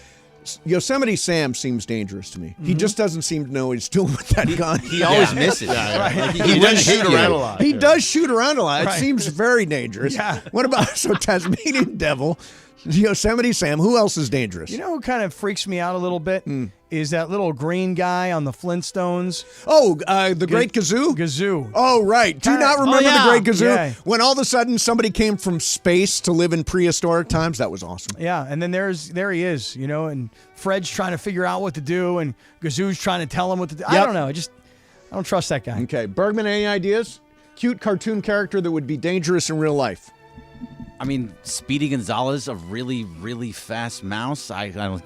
Yosemite Sam seems dangerous to me. He just doesn't seem to know what he's doing with that gun. He always misses. Like, he does shoot around a lot. He does shoot around a lot. Right. It seems very dangerous. Yeah. What about Tasmanian Devil, Yosemite Sam? Who else is dangerous? You know who kind of freaks me out a little bit? Is that little green guy on the Flintstones. Oh, the Great Gazoo? Gazoo. Oh, right. Do you not remember yeah. the Great Gazoo? Yeah. When all of a sudden somebody came from space to live in prehistoric times? That was awesome. Yeah, and then there he is, you know, and Fred's trying to figure out what to do, and Gazoo's trying to tell him what to do. I Yep. don't know. I don't trust that guy. Okay. Bergman, any ideas? Cute cartoon character that would be dangerous in real life. I mean, Speedy Gonzalez, a really, really fast mouse. I can't.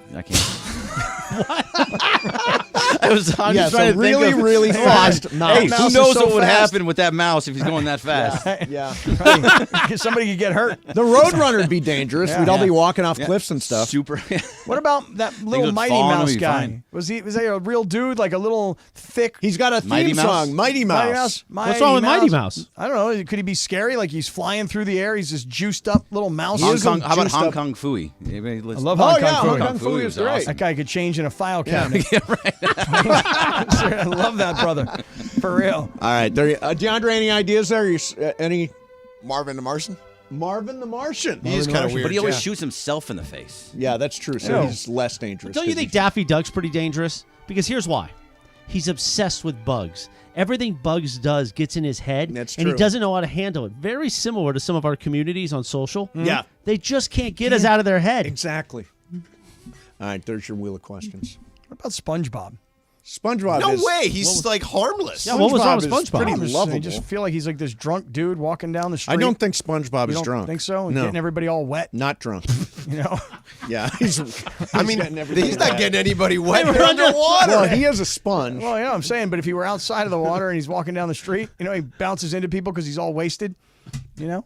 I'm just trying to really, think of, really fast mouse. Hey, Mouse who is knows so what would fast. happen with that mouse if he's going that fast? Yeah. Right. Somebody could get hurt. The Roadrunner would be dangerous. Yeah. We'd all be Yeah. walking off Yeah. cliffs and stuff. Super. What about that little would Mighty fall and Mouse we'd be guy? fine. Was he a real dude, like a little thick He's got a theme Mighty Mouse? song, Mighty Mouse. What's wrong with Mighty Mouse? I don't know. Could he be scary? Like he's flying through the air. He's this juiced up little mouse. How is about juiced Hong up. Kong Fooey? I love Oh, Hong yeah, Kong Hong Fooey. Kong Fooey is great. That guy could change in a file Yeah. cabinet. I love that brother. For real. All right. There, DeAndre, any ideas there? Any Marvin the Martian? Marvin the Martian? He is kind of weird. But he always yeah. shoots himself in the face. Yeah, that's true. So Yeah. he's less dangerous. Don't you 'cause think he's- Daffy Duck's pretty dangerous? Because here's why. He's obsessed with bugs. Everything Bugs does gets in his head, That's and he true. doesn't know how to handle it. Very similar to some of our communities on social. Yeah. They just can't get us out of their head. Exactly. All right, there's your wheel of questions. What about SpongeBob? SpongeBob No is... way. He's like harmless. Yeah, what was wrong with is SpongeBob? pretty I lovable. just feel like he's like this drunk dude walking down the street. I don't think SpongeBob You is don't drunk. think so? And No. getting everybody all wet, Not drunk. you know? Yeah. He's I mean, getting everything he's not wet. getting anybody wet. They're underwater. Well, he is a sponge. Well, yeah, I'm saying, but if he were outside of the water and he's walking down the street, you know, he bounces into people because he's all wasted, you know?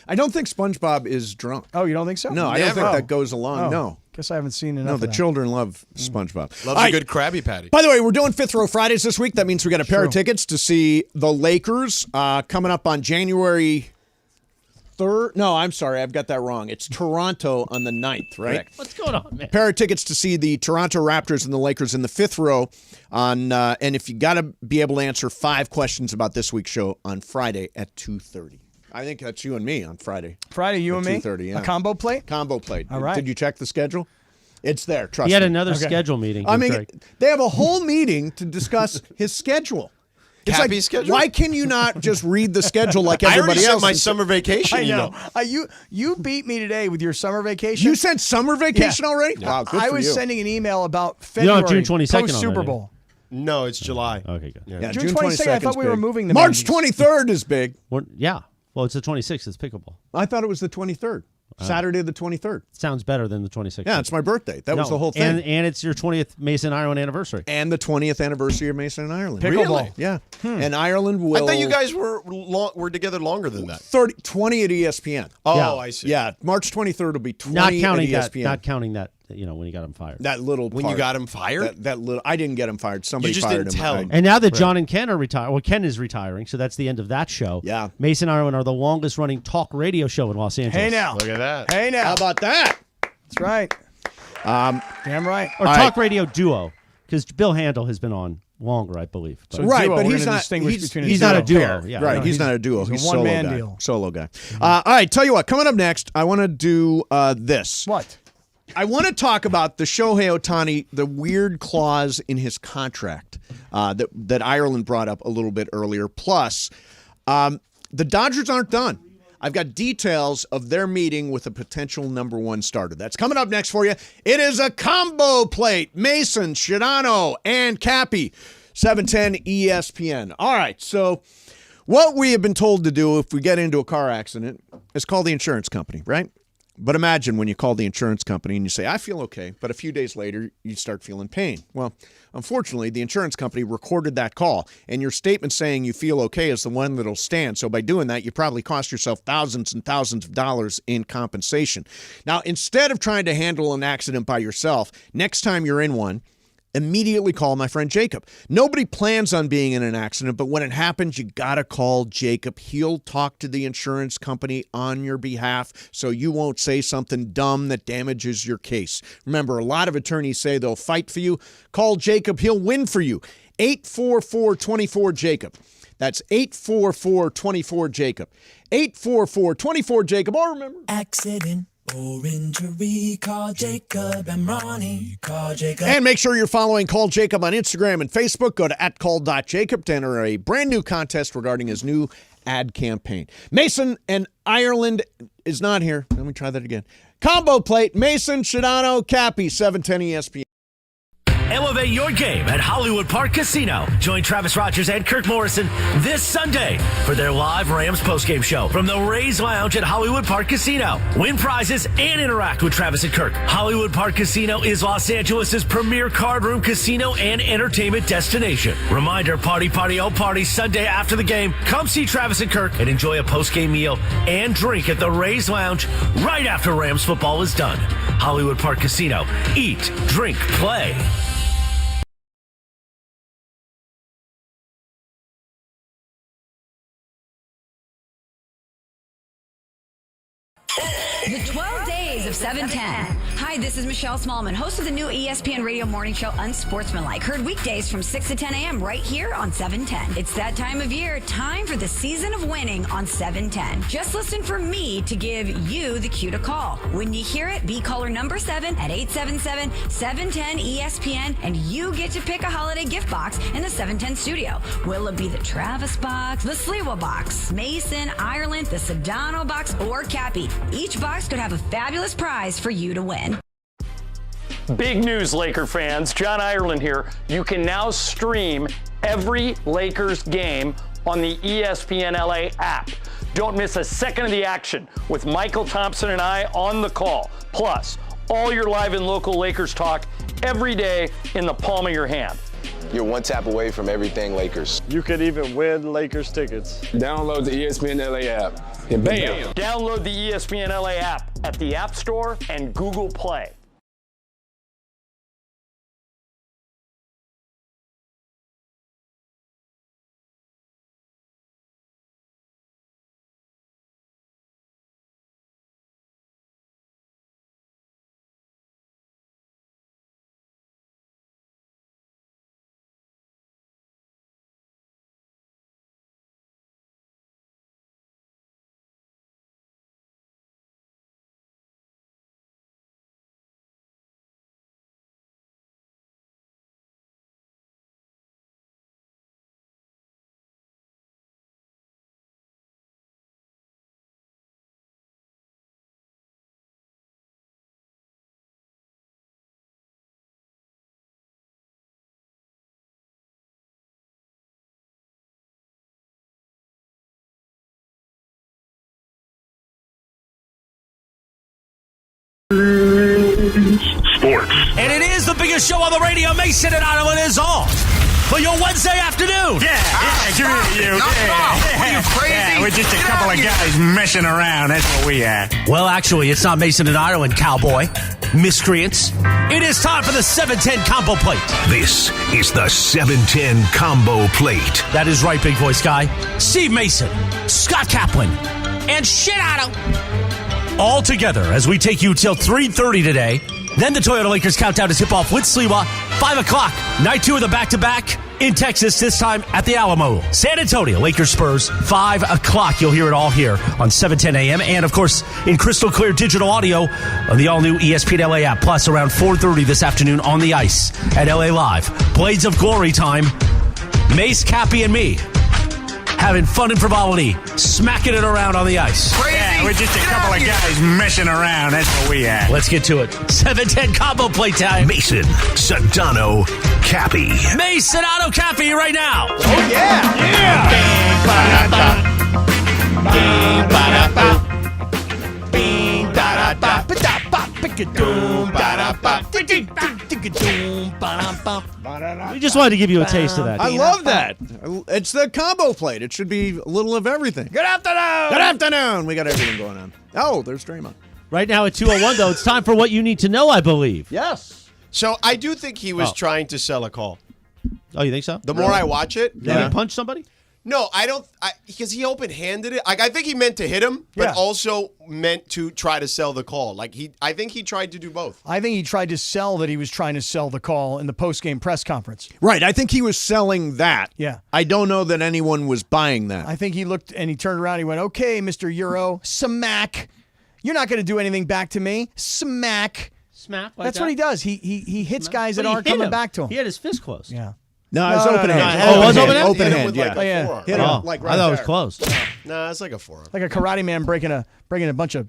I don't think SpongeBob is drunk. Oh, you don't think so? No, I don't think Oh. that goes along. Oh. No. Guess I haven't seen enough No, of the that. children love SpongeBob. Loves All a right. good Krabby Patty. By the way, we're doing Fifth Row Fridays this week. That means we got a pair of True. tickets to see the Lakers coming up on January 3rd. No, I'm sorry. I've got that wrong. It's Toronto on the 9th, right? Correct. What's going on, man? Pair of tickets to see the Toronto Raptors and the Lakers in the fifth row on, and if you got to be able to answer 5 questions about this week's show on Friday at 2:30. I think that's you and me on Friday. Friday, you At and me? 2:30, yeah. A combo plate? Combo plate. All right. Did you check the schedule? It's there. Trust He had me. another schedule meeting. I with mean, Drake. they have a whole meeting to discuss his schedule. It's Cappy's schedule? Why can you not just read the schedule like everybody I already else? sent my summer vacation. I know. You beat me today with your summer vacation. You sent summer vacation already? Yeah. Wow, good I for was you. sending an email about You don't February have June 22nd post Super already. Bowl. No, it's July. Okay, good. Yeah, June 22nd, I thought we were big. moving the March meetings. 23rd is big. Yeah. Well, it's the 26th. It's pickleball. I thought it was the 23rd. Saturday the 23rd. Sounds better than the 26th. Yeah, it's my birthday. That was No, the whole thing. And it's your 20th Mason Ireland anniversary. And the 20th anniversary of Mason and Ireland. Pickleball. Really? Yeah. And Ireland will. I thought you guys were together longer than that. 20 at ESPN. Oh, Yeah. I see. Yeah, March 23rd will be 20 Not counting at that. ESPN. Not counting that. When he got him fired. That little When part. you got him fired? That little. I didn't get him fired. Somebody You just fired didn't him. tell him. And now that John and Ken are retired, well, Ken is retiring, so that's the end of that show. Yeah. Mason and Ireland are the longest running talk radio show in Los Angeles. Hey now. Look at that. Hey now. How about that? That's right. Damn right. Or All talk right. radio duo, because Bill Handel has been on longer, I believe. But So Right, duo, but we're he's gonna not. distinguish between he's not a duo. Fair. Yeah, right, no, he's not a duo. he's a He's solo one-man guy. deal. Solo guy. All right, tell you what. Coming up next, I want to do this. What? I want to talk about the Shohei Ohtani, the weird clause in his contract that Ireland brought up a little bit earlier. Plus, the Dodgers aren't done. I've got details of their meeting with a potential number one starter. That's coming up next for you. It is a combo plate. Mason, Sedano, and Cappy. 710 ESPN. All right, so what we have been told to do if we get into a car accident is call the insurance company, right? But imagine when you call the insurance company and you say, I feel okay, but a few days later, you start feeling pain. Well, unfortunately, the insurance company recorded that call, and your statement saying you feel okay is the one that'll stand. So by doing that, you probably cost yourself thousands and thousands of dollars in compensation. Now, instead of trying to handle an accident by yourself, next time you're in one, immediately call my friend Jacob. Nobody plans on being in an accident, but when it happens, you got to call Jacob. He'll talk to the insurance company on your behalf so you won't say something dumb that damages your case. Remember, a lot of attorneys say they'll fight for you. Call Jacob. He'll win for you. 844-24-JACOB. That's 844-24-JACOB. 844-24-JACOB. Or remember, accident or injury, call Jacob and Ronnie. Call Jacob. and make sure you're following Call Jacob on Instagram and Facebook. Go to @call.jacob to enter a brand new contest regarding his new ad campaign. Mason and Ireland is not here. Let me try that again. Combo plate, Mason, Sedano, Cappy, 710 ESPN. Elevate your game at Hollywood Park Casino. Join Travis Rogers and Kirk Morrison this Sunday for their live Rams postgame show from the Rays Lounge at Hollywood Park Casino. Win prizes and interact with Travis and Kirk. Hollywood Park Casino is Los Angeles' premier card room casino and entertainment destination. Reminder, party, oh party, Sunday after the game. Come see Travis and Kirk and enjoy a postgame meal and drink at the Rays Lounge right after Rams football is done. Hollywood Park Casino. Eat, drink, play. The 12 Days of 710. Hi, this is Michelle Smallman, host of the new ESPN radio morning show Unsportsmanlike. Heard weekdays from 6 to 10 a.m. right here on 710. It's that time of year, time for the season of winning on 710. Just listen for me to give you the cue to call. When you hear it, be caller number 7 at 877-710-ESPN, and you get to pick a holiday gift box in the 710 studio. Will it be the Travis box, the Sliwa box, Mason, Ireland, the Sedano box, or Cappy? Each box could have a fabulous prize for you to win. Big news, Laker fans. John Ireland here. You can now stream every Lakers game on the ESPN LA app. Don't miss a second of the action with Michael Thompson and I on the call. Plus, all your live and local Lakers talk every day in the palm of your hand. You're one tap away from everything Lakers. You could even win Lakers tickets. Download the ESPN LA app and bam. Download the ESPN LA app at the App Store and Google Play. Sports. And it is the biggest show on the radio. Mason and Ireland is on for your Wednesday afternoon. Give it to you. What are you, crazy? Yeah, we're just a couple of guys messing around. That's what we are. Well, actually, it's not Mason and Ireland, cowboy. Miscreants. It is time for the 710 Combo Plate. This is the 710 Combo Plate. That is right, big voice guy. Steve Mason, Scott Kaplan, and Sedano. All together as we take you till 3:30 today. Then the Toyota Lakers countdown is tip off with Sliwa. 5 o'clock. Night 2 of the back-to-back in Texas, this time at the Alamo. San Antonio, Lakers-Spurs, 5 o'clock. You'll hear it all here on 710 a.m. And, of course, in crystal clear digital audio on the all-new ESPN LA app. Plus, around 4:30 this afternoon on the ice at LA Live. Blades of Glory time. Mace, Cappy, and me having fun and frivolity, smacking it around on the ice. Crazy. Yeah, we're just a couple of guys messing around. That's what we are. Let's get to it. 710 Combo Play time. Mason, Sedano, Cappy. Mason, Sedano, Cappy right now. Oh, yeah. We just wanted to give you a taste of that. I love that. It's the Combo Plate. It should be a little of everything. Good afternoon. Good afternoon. We got everything going on. Oh, there's Draymond. Right now at 2:01, though, it's time for what you need to know, I believe. Yes. So I do think he was trying to sell a call. Oh, you think so? The more I watch it. Did he punch somebody? No, I don't, because he open-handed it. Like, I think he meant to hit him, but also meant to try to sell the call. Like, I think he tried to do both. I think he tried to sell that he was trying to sell the call in the post-game press conference. Right. I think he was selling that. Yeah. I don't know that anyone was buying that. I think he looked and he turned around and he went, okay, Mr. Euro, smack. You're not going to do anything back to me. Smack. Smack like That's that? what he does. He hits guys that But he aren't hit coming him. back to him. He had his fist closed. Yeah. No, it was open hand. Oh, it was open hand? Open Hit him hand, with yeah. like a forearm. Hit him like right I thought it was there. closed. Nah, it's like a forearm. Like a karate man breaking a bunch of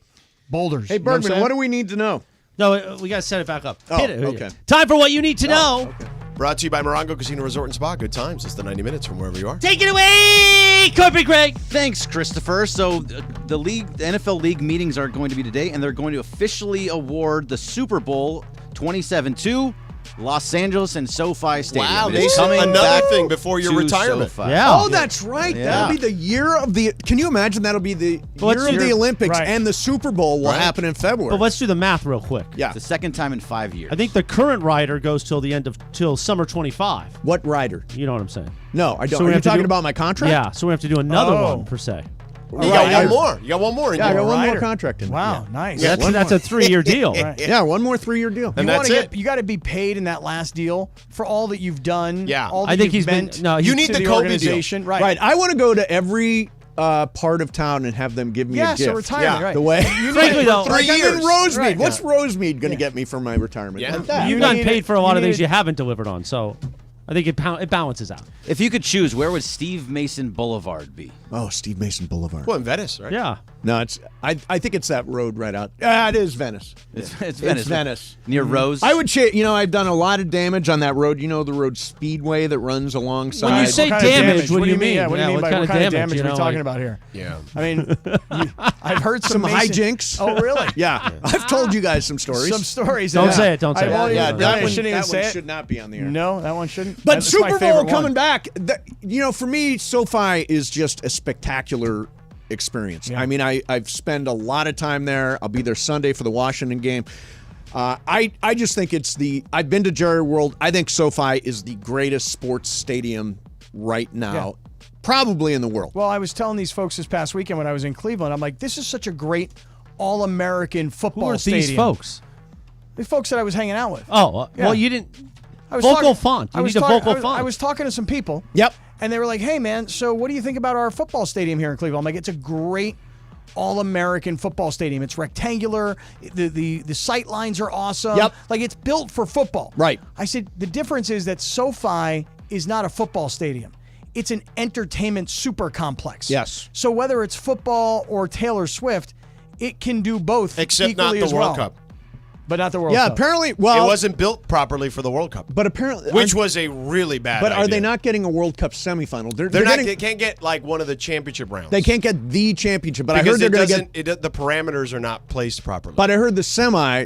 boulders. Hey, You know what I'm Bergman, saying? what do we need to know? No, we got to set it back up. Oh, Hit it. okay. Time for what you need to know. Okay. Brought to you by Morongo Casino Resort and Spa. Good times. It's the 90 minutes from wherever you are. Take it away, Corporate Greg. Thanks, Christopher. So the NFL league meetings are going to be today, and they're going to officially award the Super Bowl 27 to Los Angeles and SoFi Stadium. Wow, It is Mason, coming another back thing before your to retirement. SoFi. Yeah. Oh, that's right. Yeah. That'll be the year of the. Can you imagine? That'll be the year of the Olympics, right. and the Super Bowl will Right. happen in February. But let's do the math real quick. Yeah. It's the second time in 5 years. I think the current rider goes till summer 25. What rider? You know what I'm saying? No, I don't. So we Are you have to talking do- about my contract? Yeah, so we have to do another Oh. one per se. You got one more. You got one more. In Yeah, I you. got one more Rider. contract in. Wow, nice. Yeah, That's a 3-year deal. Yeah, one more 3-year deal. And You that's wanna it. You got to be paid in that last deal for all that you've done. Yeah. all I that think you've he's been- meant no, You need to the the Kobe deal. organization. Right. Right. I want to go to every part of town and have them give me Yeah, a gift. so retirement, Yeah. right. The way. Frankly, though, Like I'm in years. Rosemead. Right. What's Rosemead going to get me for my retirement? Yeah. Like that. You've You gotten need paid it- for a lot you of things need you it- haven't delivered on, so I think it balances out. if you could choose, where would Steve Mason Boulevard be? Oh, Steve Mason Boulevard. Well, in Venice, right? Yeah. No, it's. I think it's that road right out. Yeah, it is Venice. It's Venice. It's Venice. Near Rose. I would say, I've done a lot of damage on that road. You know, the road Speedway that runs alongside. When you say What kind of damage, what do you mean? Yeah, what do you mean by what kind of damage you are we know, talking like- about here? Yeah. I mean, I've heard some Mason- hijinks. Oh, really? Yeah, I've told you guys some stories. Some stories. Don't yeah. say it, don't say I've it. only- Yeah, I that one, shouldn't even that say one it. should not be on the air. No, that one shouldn't. But That's Super my Bowl favorite coming one. back, for me, SoFi is just a spectacular experience. Yeah. I mean, I've spent a lot of time there. I'll be there Sunday for the Washington game. I just think I've been to Jerry World. I think SoFi is the greatest sports stadium right now, probably in the world. Well, I was telling these folks this past weekend when I was in Cleveland, I'm like, this is such a great all-American football Who are stadium. these folks? The folks that I was hanging out with. Oh, Yeah. well, you didn't. I was Vocal talking- font. You I was need a talking- vocal font. I was talking to some people. Yep. And they were like, hey, man, so what do you think about our football stadium here in Cleveland? I'm like, it's a great all-American football stadium. It's rectangular. The sight lines are awesome. Yep. Like, it's built for football. Right. I said, the difference is that SoFi is not a football stadium. It's an entertainment super complex. Yes. So whether it's football or Taylor Swift, it can do both Except not equally the as World well. Cup. But not the World Yeah, Cup. apparently. Well, it wasn't built properly for the World Cup. But apparently, which was a really bad. But are idea. they not getting a World Cup semifinal? They're not. They can't get like one of the championship rounds. They can't get the championship. But because I heard they're going to get. The parameters are not placed properly. But I heard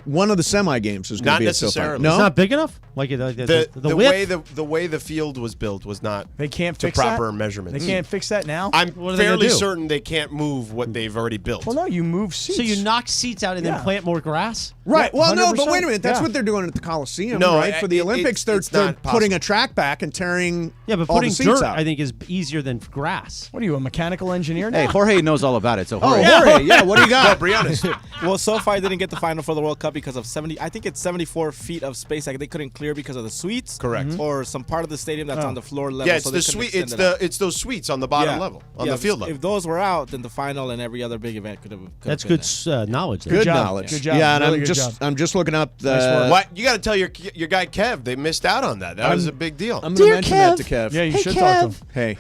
one of the semi games is going to be not at SoFi. necessarily. No, It's not big enough. Like the width? way the field was built was not. They can't to fix proper that? measurements. They can't fix that now? I'm What are they gonna fairly do? certain they can't move what they've already built. Well, no, you move seats. So you knock seats out and then Yeah. plant more grass? Right. Yeah, Well, no, but 100%. wait a minute. That's Yeah. what they're doing at the Coliseum, No, right? For the Olympics, they're it's not putting possible. a track back and tearing Yeah, but all putting the seats dirt, out. I think, is easier than grass. What are you, a mechanical engineer now? Hey, Jorge knows all about it. So Oh, Jorge. Jorge, yeah. What do you got? Brianna's. Well, SoFi didn't get the final for the World Cup because of 74 feet of space. Like they couldn't clear because of the suites. Correct. Or some part of the stadium that's on the floor level. Yeah, it's so the they couldn't suite. extend It's it out. it's those suites on the bottom level, on the field level. If those were out, then the final and every other big event could have. That's good knowledge. There. Good job. knowledge. Good job. Yeah, and Really good job. I'm just looking up Nice the. work. What you got to tell your guy Kev? They missed out on that. That was a big deal. I'm going to mention that to Kev. Yeah, you should talk to him. Hey,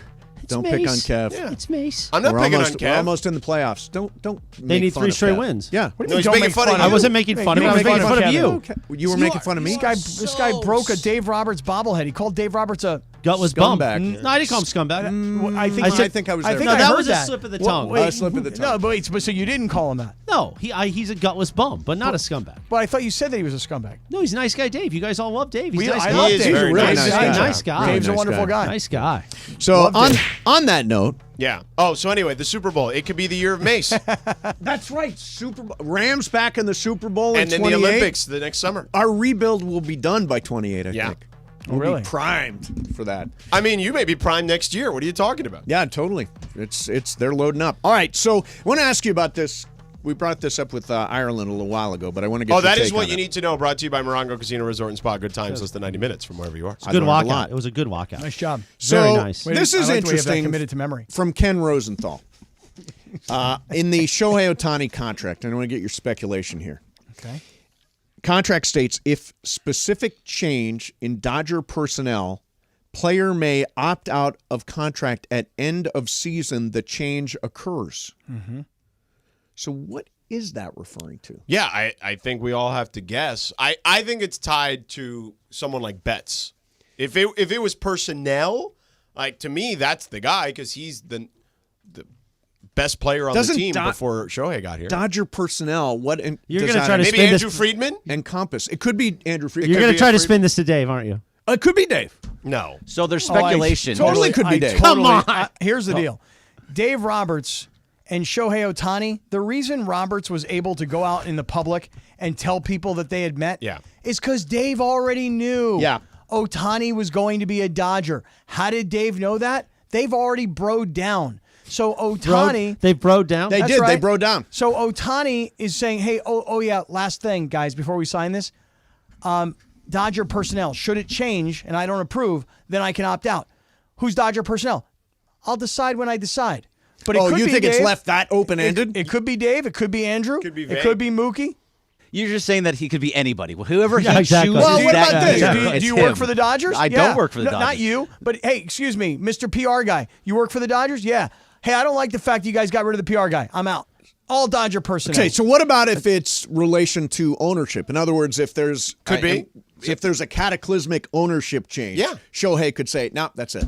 don't pick on Kev. Yeah. It's Mace. I'm not We're picking almost, on we're Kev. almost in the playoffs. Don't. They make need fun 3 of straight Kev. wins. Yeah. What do No, you he's don't making make fun of fun you. I wasn't making fun of him. I was making fun of you. You were making fun of me. This guy broke a Dave Roberts bobblehead. He called Dave Roberts a Gutless bum. Scumbag. No, I didn't call him scumbag. I think I think I was there. think No, I that heard was a slip of the tongue. Wait, A slip of the tongue. No, but wait. So you didn't call him that? No, he's a gutless bum, but not a scumbag. But I thought you said that he was a scumbag. No, he's a nice guy, Dave. You guys all love Dave. He's a nice I guy. love He is Dave. very He's a really nice nice guy. guy. Nice guy. Dave's a Nice wonderful guy. guy. Nice guy. So Love on that note, Yeah. Oh, so anyway, the Super Bowl. It could be the year of Mace, that's right. Super Bowl, Rams back in the Super Bowl and in then the 28. Olympics the next summer. Our rebuild will be done by 28. I Yeah. think. Oh, We'll really? be primed for that. I mean, you may be prime next year. What are you talking about? Yeah, totally. It's they're loading up. All right, so I want to ask you about this. We brought this up with Ireland a little while ago, but I want to get. Oh, your that is take what on you it. need to know. Brought to you by Morongo Casino Resort and Spa. Good times, less than 90 minutes from wherever you are. Good learned a lot. walkout. It was a good walkout. Nice job. So Very nice. this I is like the way you have that interesting. committed to memory. From Ken Rosenthal in the Shohei Ohtani contract. And I want to get your speculation here. Okay. Contract states if specific change in Dodger personnel, player may opt out of contract at end of season. The change occurs. Mm-hmm. So what is that referring to? Yeah, I think we all have to guess. I think it's tied to someone like Betts. If it was personnel, like to me, that's the guy because he's the best player on Doesn't the team Do- before Shohei got here. Dodger personnel. What You're does gonna that try to Maybe spin Andrew this- Friedman? encompass? It could be Andrew Friedman. You're going to try to spin this to Dave, aren't you? It could be Dave. No. So there's speculation. totally could be Dave. Come on. Here's the deal. Dave Roberts and Shohei Ohtani, the reason Roberts was able to go out in the public and tell people that they had met is because Dave already knew Ohtani was going to be a Dodger. How did Dave know that? They've already broed down. So Ohtani... They broed down? They That's did. right. They broke down. So Ohtani is saying, hey, oh yeah, last thing, guys, before we sign this. Dodger personnel, should it change and I don't approve, then I can opt out. Who's Dodger personnel? I'll decide when I decide. But it could you be think it's Dave. left that open-ended? It could be Dave. It could be Andrew. Could be it vague. could be Mookie. You're just saying that he could be anybody. Whoever he Yeah, exactly. chooses, Well, what that about this? it's Do you work him. for the Dodgers? I Yeah. don't work for the No, Dodgers. Not you, but hey, excuse me, Mr. PR guy. You work for the Dodgers? Yeah. Hey, I don't like the fact you guys got rid of the PR guy. I'm out. All Dodger personnel. Okay, so what about if it's relation to ownership? In other words, if there's Could be. if there's a cataclysmic ownership change, Shohei could say, "No, that's it."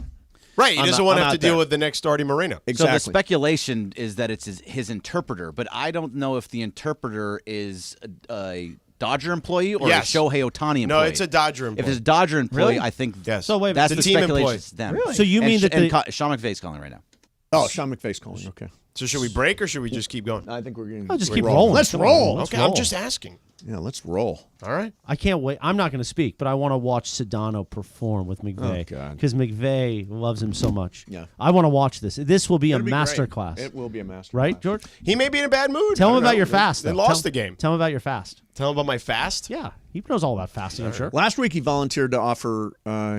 Right, he I'm doesn't not- want to I'm have to out there. deal with the next Artie Moreno. Exactly. So the speculation is that it's his interpreter, but I don't know if the interpreter is a Dodger employee or Yes. a Shohei Ohtani employee. No, it's a Dodger employee. If it's a Dodger employee, Really? I think Yes. So wait, that's the the team speculation. employee. It's them. So you mean that the- Sean McVay's calling right now. Oh, Sean McVay's calling. Okay. So should we break or should we just keep going? I think we're going I'll just keep rolling. Let's Come on, roll. let's Okay, roll. I'm just asking. Yeah, let's roll. All right. I can't wait. I'm not going to speak, but I want to watch Sedano perform with McVay. Oh, God. Because McVay loves him so much. Yeah. I want to watch this. This will be a It'll be master great. class. It will be a master Right, class. George? He may be in a bad mood. Tell I him don't about know. your fast. They though. lost Tell- the game. Tell him about your fast. Tell him about my fast. Yeah, he knows all about fasting, I'm sure. Last week, he volunteered to offer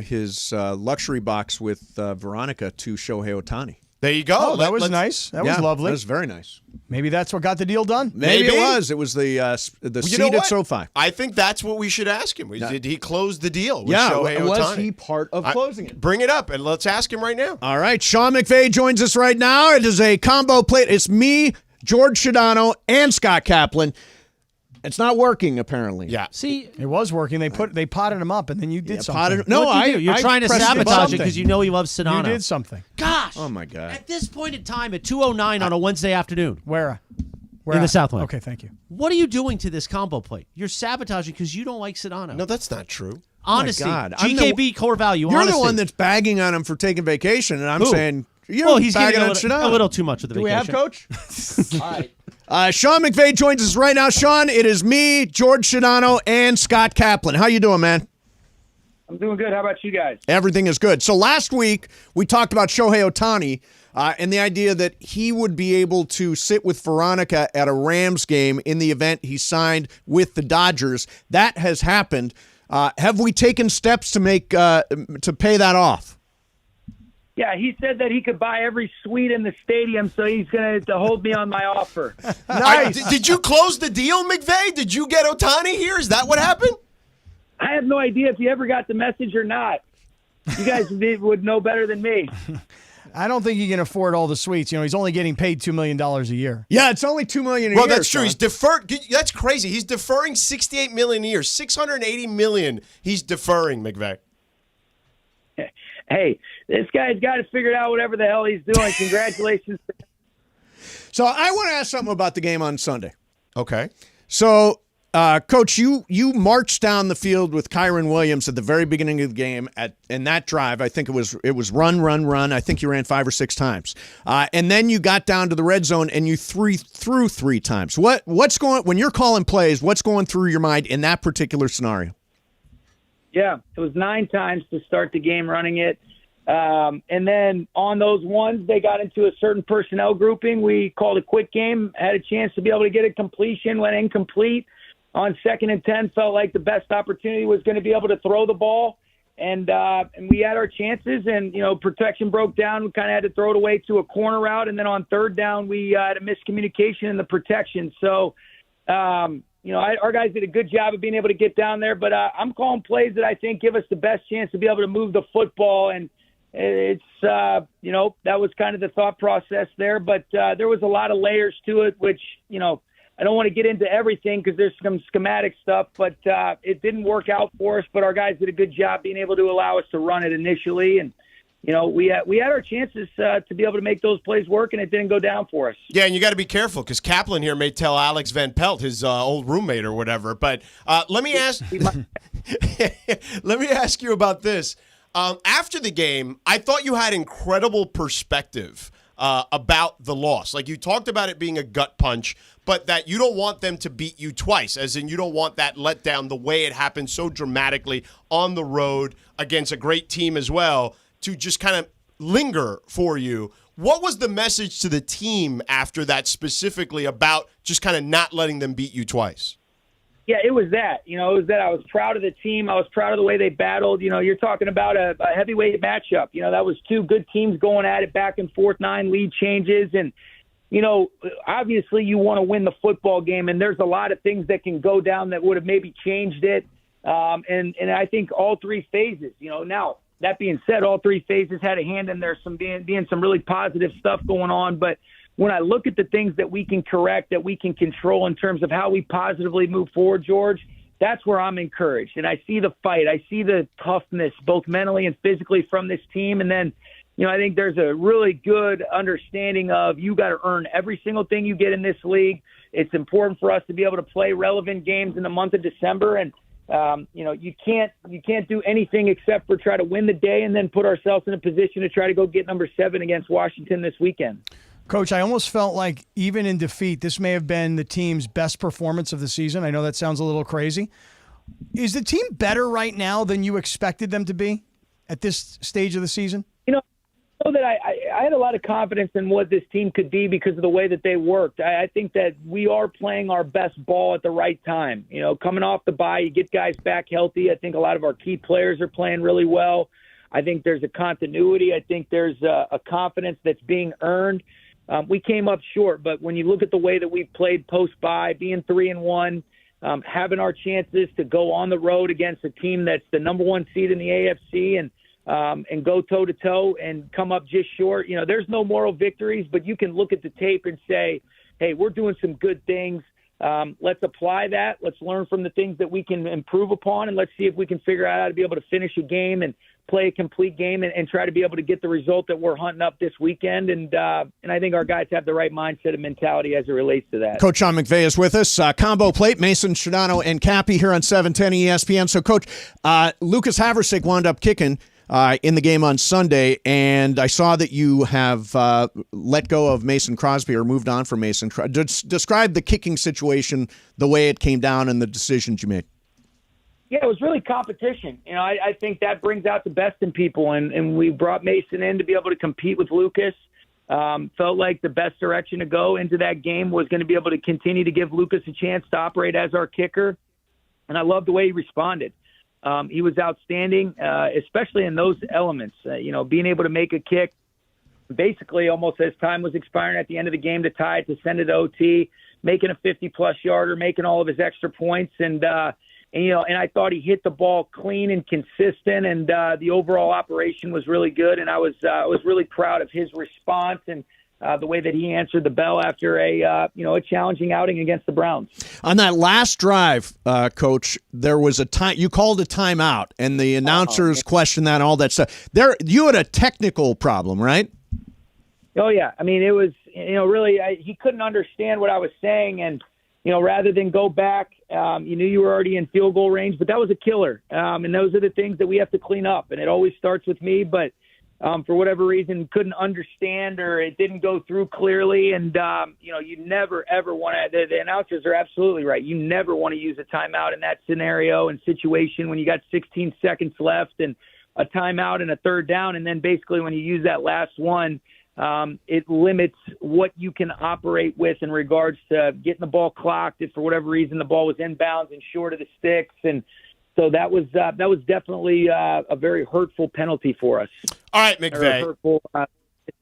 his luxury box with Veronica to Shohei Ohtani. There you go. Oh, that was nice. That was lovely. That was very nice. Maybe that's what got the deal done. Maybe Maybe. it was. It was the Well, seat you know at what? SoFi. I think that's what we should ask him. Did he close the deal with Yeah, Shohei was Ohtani? he part of closing it? Bring it up and let's ask him right now. All right, Sean McVay joins us right now. It is a combo plate. It's me, George Sedano, and Scott Kaplan. It's not working, apparently. Yeah. See, it was working. They potted him up, and then you did something. You're trying to sabotage it because you know he loves Sedano. You did something. Gosh. Oh, my God. At this point in time, at 2:09 on a Wednesday afternoon. Where in the Southland. Okay, thank you. What are you doing to this combo plate? You're sabotaging because you don't like Sedano. No, that's not true. Honesty. Oh my God. GKB core value. You're honesty. the one that's bagging on him for taking vacation, and I'm Who? saying, he's bagging getting on a little too much of the Do vacation. we have Coach? All right. Sean McVay joins us right now. Sean, it is me, George Sedano, and Scott Kaplan. How you doing, man? I'm doing good. How about you guys? Everything is good. So last week, we talked about Shohei Ohtani and the idea that he would be able to sit with Veronica at a Rams game in the event he signed with the Dodgers. That has happened. Have we taken steps to make to pay that off? Yeah, he said that he could buy every suite in the stadium, so he's going to hold me on my offer. Nice. Did you close the deal, McVay? Did you get Ohtani here? Is that what happened? I have no idea if you ever got the message or not. You guys would know better than me. I don't think he can afford all the suites. He's only getting paid $2 million a year. Yeah, it's only $2 million a year. Well, that's true. Sean. He's deferred. That's crazy. He's deferring $68 million a year. $680 million. He's deferring, McVay. Hey, this guy's got to figure out whatever the hell he's doing. Congratulations. So I want to ask something about the game on Sunday. Okay. So, Coach, you marched down the field with Kyron Williams at the very beginning of the game. In that drive, I think it was run, run, run. I think you ran 5 or 6 times, and then you got down to the red zone and you threw 3 times. What's going when you're calling plays? What's going through your mind in that particular scenario? Yeah, it was 9 times to start the game running it. And then on those ones, they got into a certain personnel grouping. We called a quick game, had a chance to be able to get a completion, went incomplete. On 2nd and 10, felt like the best opportunity was going to be able to throw the ball. And we had our chances, and, protection broke down. We kind of had to throw it away to a corner route. And then on 3rd down, we had a miscommunication in the protection. So, our guys did a good job of being able to get down there, but I'm calling plays that I think give us the best chance to be able to move the football. And it's, that was kind of the thought process there, but there was a lot of layers to it, which, I don't want to get into everything because there's some schematic stuff, but it didn't work out for us, but our guys did a good job being able to allow us to run it initially. And, we had our chances to be able to make those plays work, and it didn't go down for us. Yeah, and you got to be careful because Kaplan here may tell Alex Van Pelt, his old roommate or whatever. But let me ask you about this. After the game, I thought you had incredible perspective about the loss. Like, you talked about it being a gut punch, but that you don't want them to beat you twice, as in you don't want that letdown the way it happened so dramatically on the road against a great team as well to just kind of linger for you. What was the message to the team after that specifically about just kind of not letting them beat you twice? Yeah, it was that. It was that I was proud of the team. I was proud of the way they battled. You're talking about a heavyweight matchup. That was 2 good teams going at it back and forth, 9 lead changes. And, obviously you want to win the football game, and there's a lot of things that can go down that would have maybe changed it. And I think all 3 phases, now, that being said, all 3 phases had a hand in there, being some really positive stuff going on. But when I look at the things that we can correct, that we can control in terms of how we positively move forward, George, that's where I'm encouraged. And I see the fight. I see the toughness, both mentally and physically, from this team. And then, I think there's a really good understanding of you got to earn every single thing you get in this league. It's important for us to be able to play relevant games in the month of December. And, you can't do anything except for try to win the day and then put ourselves in a position to try to go get number 7 against Washington this weekend. Coach, I almost felt like even in defeat, this may have been the team's best performance of the season. I know that sounds a little crazy. Is the team better right now than you expected them to be at this stage of the season? I know that I had a lot of confidence in what this team could be because of the way that they worked. I think that we are playing our best ball at the right time. Coming off the bye, you get guys back healthy. I think a lot of our key players are playing really well. I think there's a continuity. I think there's a confidence that's being earned. We came up short, but when you look at the way that we've played post-bye, being 3-1, having our chances to go on the road against a team that's the number 1 seed in the AFC and go toe-to-toe and come up just short. There's no moral victories, but you can look at the tape and say, hey, we're doing some good things. Let's apply that. Let's learn from the things that we can improve upon, and let's see if we can figure out how to be able to finish a game and play a complete game and try to be able to get the result that we're hunting up this weekend. And I think our guys have the right mindset and mentality as it relates to that. Coach Sean McVay is with us. Combo plate, Mason, Sedano, and Cappy here on 710 ESPN. So, Coach, Lucas Haversick wound up kicking in the game on Sunday, and I saw that you have let go of Mason Crosby or moved on from Mason. Describe the kicking situation, the way it came down, and the decisions you made. Yeah, it was really competition. I think that brings out the best in people, and we brought Mason in to be able to compete with Lucas. Felt like the best direction to go into that game was going to be able to continue to give Lucas a chance to operate as our kicker, and I loved the way he responded. He was outstanding, especially in those elements. Being able to make a kick basically almost as time was expiring at the end of the game to tie it, to send it to OT, making a 50-plus yarder, making all of his extra points, and I thought he hit the ball clean and consistent, and the overall operation was really good. And I was really proud of his response and the way that he answered the bell after a challenging outing against the Browns. On that last drive, Coach, there was a time you called a timeout, and the announcers questioned that and all that stuff. You had a technical problem, right? Oh yeah, I mean it was really he couldn't understand what I was saying, and rather than go back, you knew you were already in field goal range, but that was a killer. And those are the things that we have to clean up. And it always starts with me, but for whatever reason, couldn't understand or it didn't go through clearly. And, you never, ever want to – the announcers are absolutely right. You never want to use a timeout in that scenario and situation when you got 16 seconds left and a timeout and a third down. And then basically when you use that last one, it limits what you can operate with in regards to getting the ball clocked if for whatever reason the ball was inbounds and short of the sticks. And so that was definitely a very hurtful penalty for us. All right, McVay. Hurtful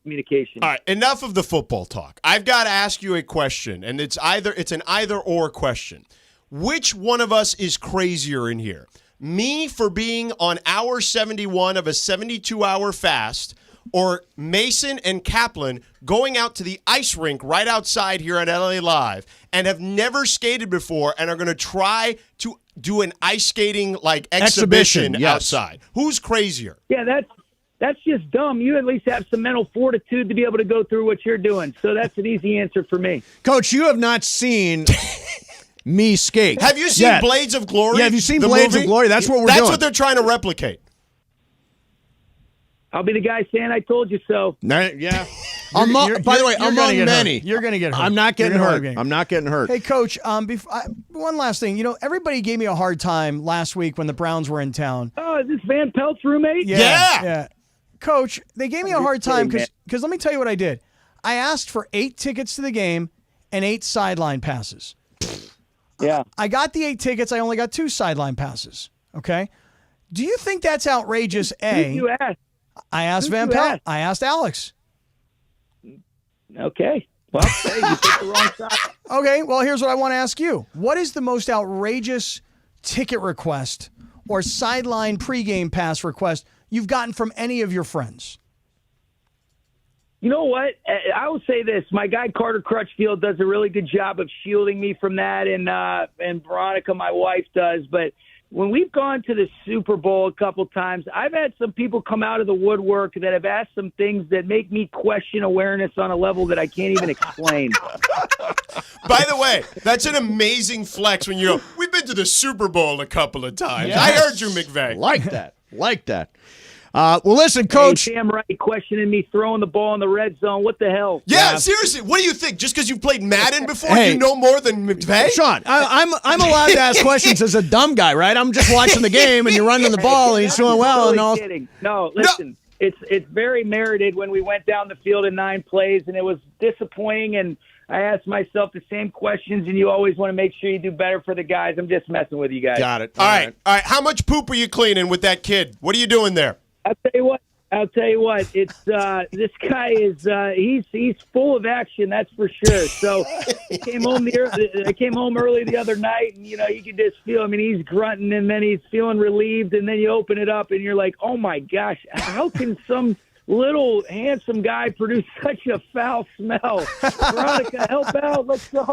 communication. All right, enough of the football talk. I've got to ask you a question, and it's an either-or question. Which one of us is crazier in here? Me for being on hour 71 of a 72-hour fast, or Mason and Kaplan going out to the ice rink right outside here at LA Live and have never skated before and are going to try to do an ice skating exhibition yes. outside? Who's crazier? Yeah, that's just dumb. You at least have some mental fortitude to be able to go through what you're doing. So that's an easy answer for me. Coach, you have not seen me skate. Have you seen Blades of Glory? Yeah, have you seen Blades of Glory? That's what we're doing. That's what they're trying to replicate. I'll be the guy saying I told you so. Yeah. By the way, among many. You're going to get hurt. I'm not getting hurt. I'm not getting hurt. Hey, Coach, one last thing. Everybody gave me a hard time last week when the Browns were in town. Oh, is this Van Pelt's roommate? Yeah. Coach, they gave me a hard time because let me tell you what I did. I asked for 8 tickets to the game and 8 sideline passes. Yeah. I got the 8 tickets. I only got 2 sideline passes. Okay. Do you think that's outrageous, A? Who you asked? I asked Van Pelt. I asked Alex. Okay. Well, hey, you picked the wrong side. Okay, well, here's what I want to ask you. What is the most outrageous ticket request or sideline pregame pass request you've gotten from any of your friends? You know what? I will say this. My guy Carter Crutchfield does a really good job of shielding me from that, and Veronica, my wife, does. But when we've gone to the Super Bowl a couple times, I've had some people come out of the woodwork that have asked some things that make me question awareness on a level that I can't even explain. By the way, that's an amazing flex when you go, we've been to the Super Bowl a couple of times. Yes. I heard you, McVay. Like that. Well, listen, Coach. Hey, damn right, questioning me throwing the ball in the red zone. What the hell? Yeah, seriously. What do you think? Just because you've played Madden before, you know more than McVay? Sean, I'm allowed to ask questions as a dumb guy, right? I'm just watching the game, and you're running the ball, and he's doing well. And all. Kidding. No, listen. No. It's very merited when we went down the field in 9 plays, and it was disappointing, and I asked myself the same questions, and you always want to make sure you do better for the guys. I'm just messing with you guys. Got it. All right. How much poop are you cleaning with that kid? What are you doing there? I'll tell you what. It's this guy is he's full of action. That's for sure. So I came home early the other night, and you could just feel. I mean, he's grunting, and then he's feeling relieved, and then you open it up, and you're like, oh my gosh, how can some little handsome guy produce such a foul smell. Veronica, help out. Let's go.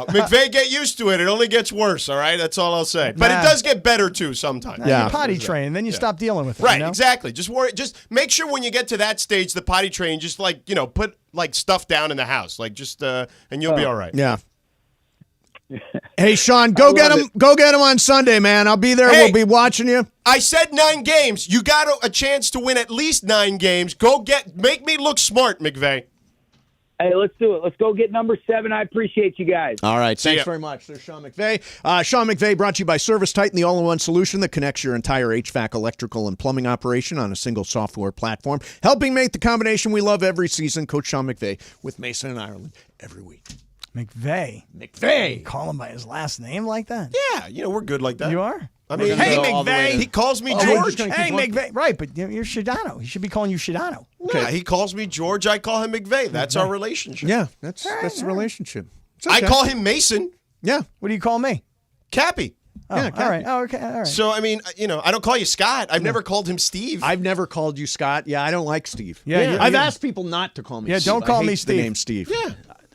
McVay, get used to it. It only gets worse, all right? That's all I'll say. But it does get better, too, sometimes. You potty train, and then you stop dealing with it. Right, you know? exactly. Just make sure when you get to that stage, the potty train, just put stuff down in the house. And you'll be all right. Yeah. Hey, Sean, go get him. Go get him on Sunday, man. I'll be there. Hey, we'll be watching you. I said 9 games. You got a chance to win at least 9 games. Make me look smart, McVay. Hey, let's do it. Let's go get number 7. I appreciate you guys. All right. Thanks very much. There's Sean McVay. Sean McVay brought to you by Service Titan, the all-in-one solution that connects your entire HVAC, electrical, and plumbing operation on a single software platform, helping make the combination we love every season. Coach Sean McVay with Mason and Ireland every week. McVay. McVay. Call him by his last name like that? Yeah, we're good like that. You are? I mean, Hey, McVay. He calls me George. Hey, McVay. Right, but you're Sedano. He should be calling you Sedano. Okay. He calls me George. I call him McVay. That's our relationship. Yeah, that's the relationship. Okay. I call him Mason. Yeah. What do you call me? Cappy. Oh, all right. Oh, okay. All right. So, I mean, I don't call you Scott. I've never called him Steve. I've never called you Scott. Yeah, I don't like Steve. Yeah. I've asked people not to call me Steve. Don't call I me hate Steve. the name Steve. Yeah.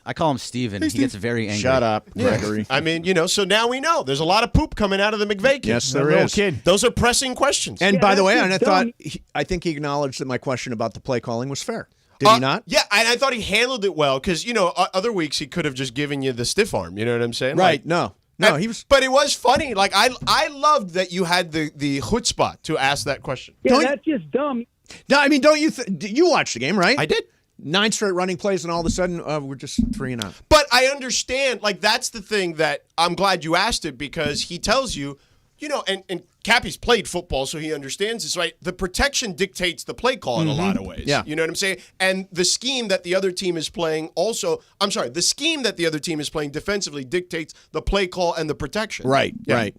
I call him Steven. He gets very angry. Shut up, Gregory. I mean, so now we know. There's a lot of poop coming out of the McVay kid. Yes, there is. Kid. Those are pressing questions. And by the way, and dumb. I think he acknowledged that my question about the play calling was fair. Did he not? Yeah, and I thought he handled it well because, other weeks he could have just given you the stiff arm. You know what I'm saying? Right. No, he was. But it was funny. Like, I loved that you had the chutzpah to ask that question. Yeah, that's just dumb. No, I mean, don't you? You watched the game, right? I did. 9 straight running plays, and all of a sudden, we're just 3-0. But I understand, that's the thing that I'm glad you asked it because he tells you, and Cappy's played football, so he understands this, right? The protection dictates the play call in a lot of ways. Yeah. You know what I'm saying? And the scheme that the other team is playing the scheme that the other team is playing defensively dictates the play call and the protection. Right, Yeah. right.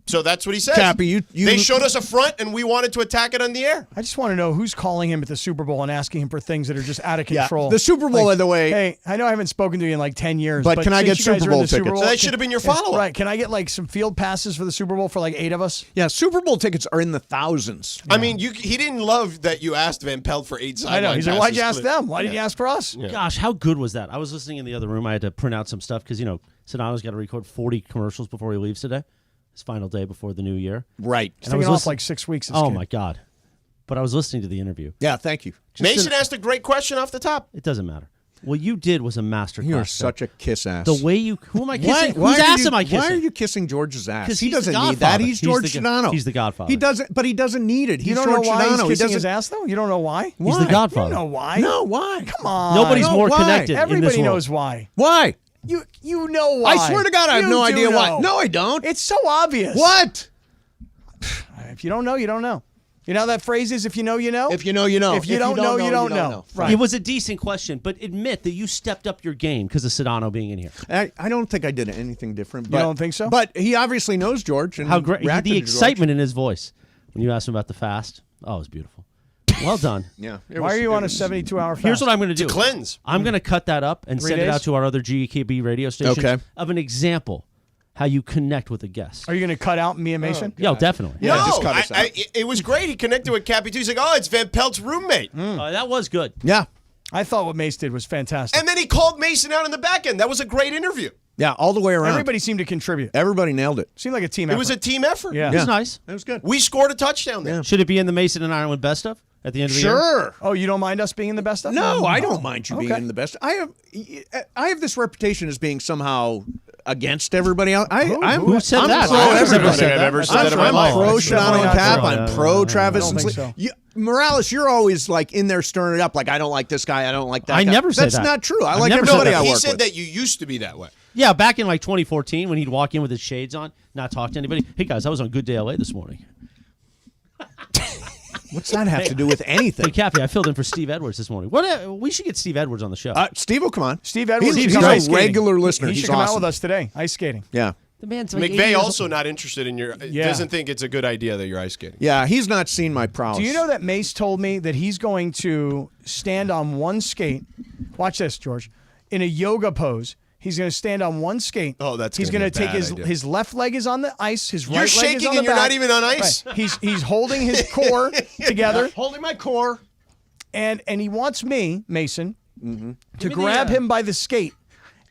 So that's what he says. Cappy, they showed us a front, and we wanted to attack it on the air. I just want to know who's calling him at the Super Bowl and asking him for things that are just out of control. The Super Bowl, by the way. Hey, I know I haven't spoken to you in like 10 years. But can I get since you guys Super are in Bowl the Super tickets? Bowl, So that should have been your follow-up. Right. Can I get some field passes for the Super Bowl for 8 of us? Yeah, Super Bowl tickets are in the thousands. I mean, he didn't love that you asked Van Pelt for 8 sideline I know. He's like, why'd you ask passes. them? Why didn't you ask for us? Yeah. Gosh, how good was that? I was listening in the other room. I had to print out some stuff because, Sedano's got to record 40 commercials before he leaves today. His final day before the new year. Right. It's taking off 6 weeks. Oh, my God. But I was listening to the interview. Yeah, thank you. Mason asked a great question off the top. It doesn't matter. What you did was a masterclass. You are such a kiss ass. The way you... Who am I kissing? Why Whose ass am I kissing? Why are you kissing George's ass? Because he he's the doesn't need that. Godfather. He's George Sedano. He's the Godfather. He doesn't, but he doesn't need it. He's You don't George know why Sedano. he's kissing his ass, though? You don't know why? He's the Godfather. You don't know why? No, why? Come on. Nobody's more why? connected in this Everybody world. knows why. Why? You know why. I swear to God, I have You no do idea why. know. No, I don't. It's so obvious. What? If you don't know, you don't know. You know how that phrase is, if you know, you know? If you know, you know. If you don't know, you don't know. Right. It was a decent question, but admit that you stepped up your game because of Sedano being in here. I don't think I did anything different. You don't think so? But he obviously knows George. And How great. reacted The to George. excitement in his voice when you asked him about the fast. Oh, it was beautiful. Well done. Yeah. Why are you on a 72-hour fast? Here's what I'm going to do. To cleanse. I'm going to cut that up and 3 send it days? out to our other GKB radio stations Okay. of an example how you connect with a guest. Are you going to cut out me and Mason? Yeah, definitely. Yeah, no, just cut us out. it was great. He connected with Cappy too. He's like, oh, it's Van Pelt's roommate. That was good. Yeah. I thought what Mace did was fantastic. And then he called Mason out in the back end. That was a great interview. Yeah, all the way around. Everybody seemed to contribute. Everybody nailed it. Seemed like a team It effort. was a team effort. Yeah. It was nice. It was good. We scored a touchdown there. Should it be in the Mason and Ireland best of at the end of the year? Sure. Oh, you don't mind us being in the best of? No, I don't mind you being Okay. in the best. I have this reputation as being somehow against everybody else. Who said I'm that? pro I don't think everybody. I've ever said that in my I'm life. pro That's Sedano definitely and not Cap. true. I'm pro Travis I and don't Slee. think so. Morales, you're always in there stirring it up. I don't like this guy. I don't like that I guy. never said That's that. not true. I I've like never said everybody that. I He work said with. that you used to be that way. Yeah, back in 2014 when he'd walk in with his shades on, not talk to anybody. Hey, guys, I was on Good Day LA this morning. What's that have to do with anything? Hey, Cappy, I filled in for Steve Edwards this morning. We should get Steve Edwards on the show. Steve will come on. Steve Edwards. He's comes a ice skating. regular listener. He He's should come out awesome. with us today, ice skating. Yeah. The man's like 80 McVay years also old. not interested in your. Yeah. Doesn't think it's a good idea that you're ice skating. Yeah, he's not seen my prowess. Do you know that Mace told me that he's going to stand on one skate? Watch this, George. In a yoga pose. He's going to stand on one skate. Oh, that's He's going to to be a take bad idea. his left leg is on the ice. His right You're leg is shaking on the and you're back. not even on ice. Right. He's holding his core together. Holding my core. And he wants me, Mason, Mm-hmm. to grab him by the skate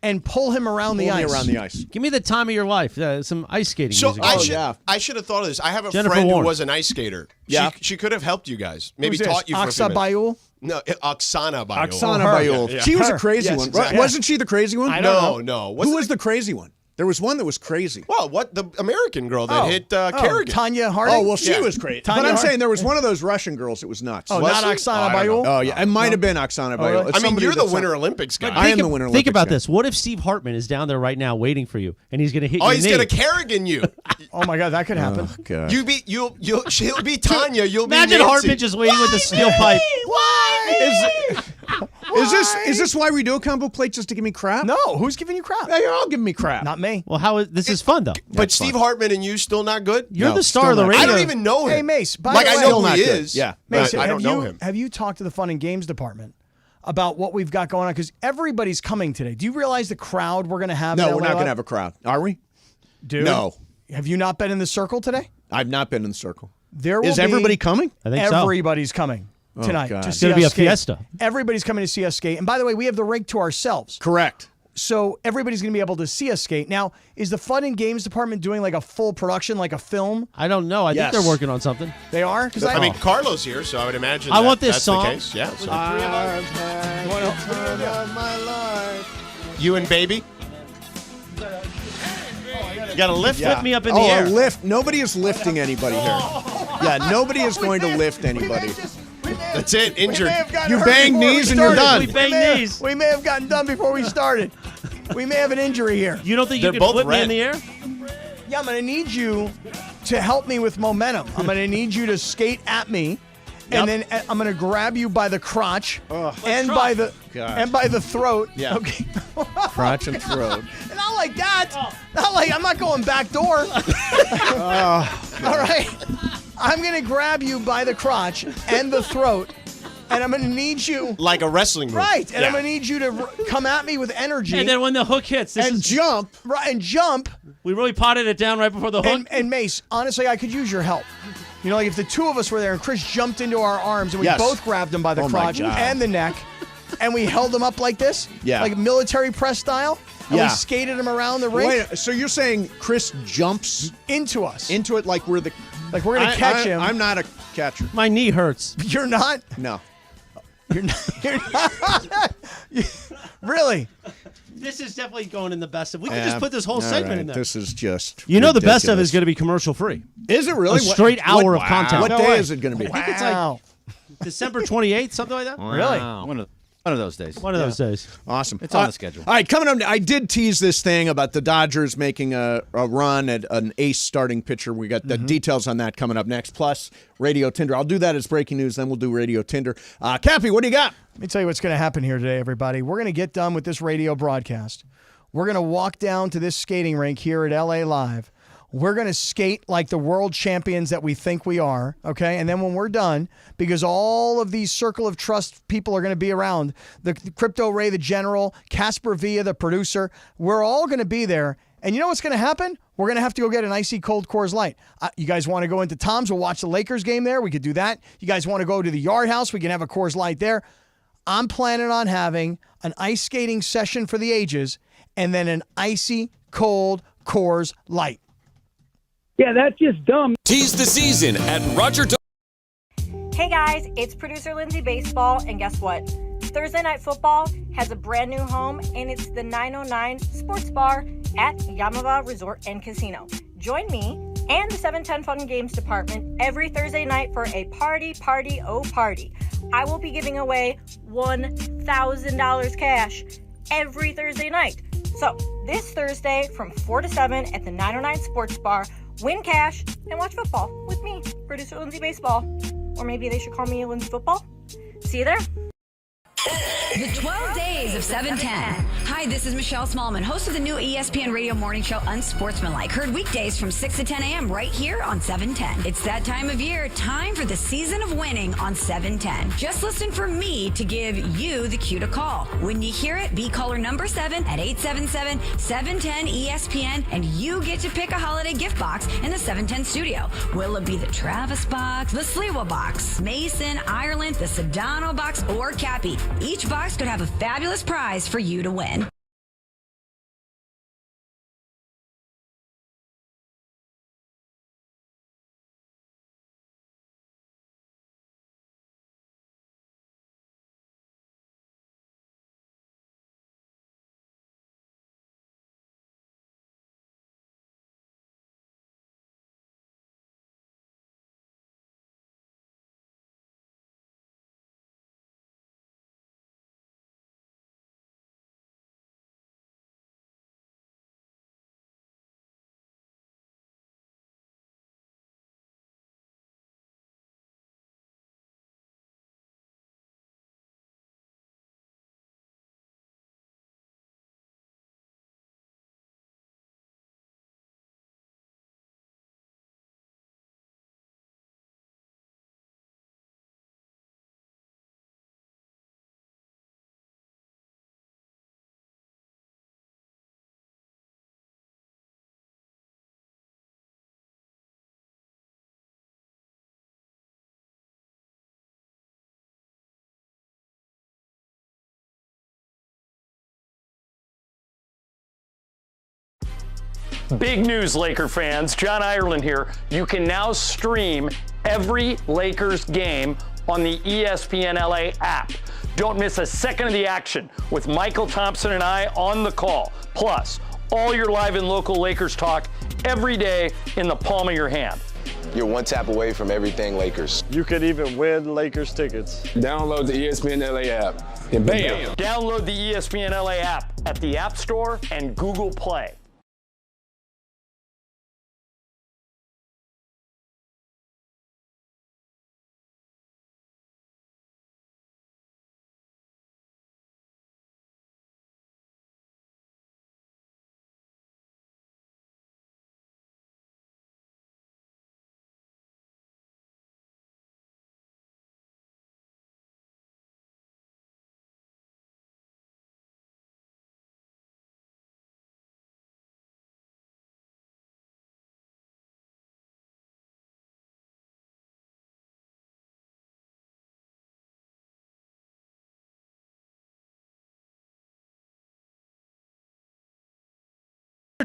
and pull him around the ice. around the ice. Give me the time of your life. Some ice skating So music. I should have thought of this. I have a Jennifer friend Warren. who was an ice skater. Yeah. She could have helped you guys. Maybe Who's this? taught you for a few Aksa minutes. Bayul? No, Oksana Bayul. Oksana Bayul. Yeah. She was a Her. crazy Yes, one. exactly. Wasn't she the crazy one? I don't No. Who was the crazy one? There was one that was crazy. Well, what the American girl that hit Kerrigan? Tanya Harding? Oh, well, she Yeah. was crazy. Tanya But I'm Harding? saying there was one of those Russian girls that was nuts. Oh, Was not she? Oksana I don't Bayul? know. Oh, yeah. It might have been Oksana Bayul. really? It's I mean, somebody you're the that's Winter not- Olympics guy. I am the Winter Olympics Think about guy. this. What if Steve Hartman is down there right now waiting for you, and he's going to hit Oh, your he's knee? gonna Kerrigan you. Oh, my God, that could happen. Oh, God. She'll be Tanya. You'll be Imagine Nancy. Hartman just waiting with the steel pipe. Is this why we do a combo plate, just to give me crap? No, who's giving you crap? Yeah, you're all giving me crap. Not me. Well, this is fun though. But Steve Hartman and you still not good? You're No, the star still of the not. radio. I don't even know him. Hey, Mace, by Like, the I way, know Still who not he good. is. Yeah. Mason, but I don't know him. Have you talked to the fun and games department about what we've got going on? Because everybody's coming today. Do you realize the crowd we're going to have? No, in we're LA not going Live? to have a crowd. Are we? Dude, No. Have you not been in the circle today? I've not been in the circle. There will Is be- everybody coming? I think so. Everybody's coming tonight God. to It's see gonna us be a skate. fiesta. Everybody's coming to see us skate. And by the way, we have the rink to ourselves. Correct. So everybody's going to be able to see us skate. Now, is the fun and games department doing like a full production, like a film? I don't know. I Yes. think they're working on something. They are? Because I mean, Carlos here, so I would imagine I want this that's song. the case. Yeah. So. I've had the time of my life. You and Baby? You got to lift me up in the Oh, air. a lift. Nobody is lifting anybody here. Yeah, nobody is going to lift anybody. That's it. Injured. You bang knees and you're done. We bang knees. We may have gotten done before we started. We may have an injury here. You don't think They're you can both flip me red. in the air? Yeah, I'm going to need you to help me with momentum. I'm going to need you to skate at me, and then I'm going to grab you by the crotch and by the throat. Yeah. Okay. Crotch and throat. Not like that. Not like I'm not going back door. All right. I'm going to grab you by the crotch and the throat, and I'm going to need you. Like a wrestling move. Right. And Yeah. I'm going to need you to come at me with energy. And then when the hook hits, And jump. Right, and jump. we really potted it down right before the hook. And Mace, honestly, I could use your help. You know, like if the two of us were there and Chris jumped into our arms and we Yes. both grabbed him by the Oh, my crotch God. and the neck and we held him up like this, Yeah. like military press style, and Yeah. we skated him around the rink Wait, so you're saying Chris jumps into us. into it like we're the... Like we're going to catch him. I'm not a catcher. My knee hurts. You're not? No. You're not. You're not. Really? This is definitely going in the best of. We could just put this whole All segment right, in there. This is just You know, the best of it ridiculous. is going to be commercial free. Is it really? A straight hour of content. What No day way. is it going to be? I think it's like December 28th, something like that. Really? One of those days. One of those days. Awesome. It's on the schedule. All right, coming up, I did tease this thing about the Dodgers making a run at an ace starting pitcher. We got the details on that coming up next, plus Radio Tinder. I'll do that as breaking news, then we'll do Radio Tinder. Cappy, what do you got? Let me tell you what's going to happen here today, everybody. We're going to get done with this radio broadcast. We're going to walk down to this skating rink here at LA Live. We're going to skate like the world champions that we think we are, okay? And then when we're done, because all of these Circle of Trust people are going to be around, the Crypto Ray, the general, Casper Villa, the producer, we're all going to be there. And you know what's going to happen? We're going to have to go get an icy cold Coors Light. You guys want to go into Tom's? We'll watch the Lakers game there. We could do that. You guys want to go to the Yard House? We can have a Coors Light there. I'm planning on having an ice skating session for the ages and then an icy cold Coors Light. Yeah, that's just dumb. Tease the season at Roger. Hey guys, it's producer Lindsay Baseball, and guess what? Thursday Night Football has a brand new home, and it's the 909 Sports Bar at Yamava Resort and Casino. Join me and the 710 Fun and Games Department every Thursday night for a party. I will be giving away $1,000 cash every Thursday night. So this Thursday from 4 to 7 at the 909 Sports Bar, win cash and watch football with me, producer Lindsay Baseball. Or maybe they should call me Lindsay Football. See you there. The 12 Days of 710. Hi, this is Michelle Smallman, host of the new ESPN radio morning show Unsportsmanlike. Heard weekdays from 6 to 10 a.m. right here on 710. It's that time of year, time for the season of winning on 710. Just listen for me to give you the cue to call. When you hear it, be caller number 7 at 877-710-ESPN, and you get to pick a holiday gift box in the 710 studio. Will it be the Travis box, the Sliwa box, Mason, Ireland, the Sedano box, or Cappy? Each box could have a fabulous prize for you to win. Big news, Laker fans. John Ireland here. You can now stream every Lakers game on the ESPN LA app. Don't miss a second of the action with Michael Thompson and I on the call. Plus, all your live and local Lakers talk every day in the palm of your hand. You're one tap away from everything Lakers. You could even win Lakers tickets. Download the ESPN LA app. And bam! Download the ESPN LA app at the App Store and Google Play.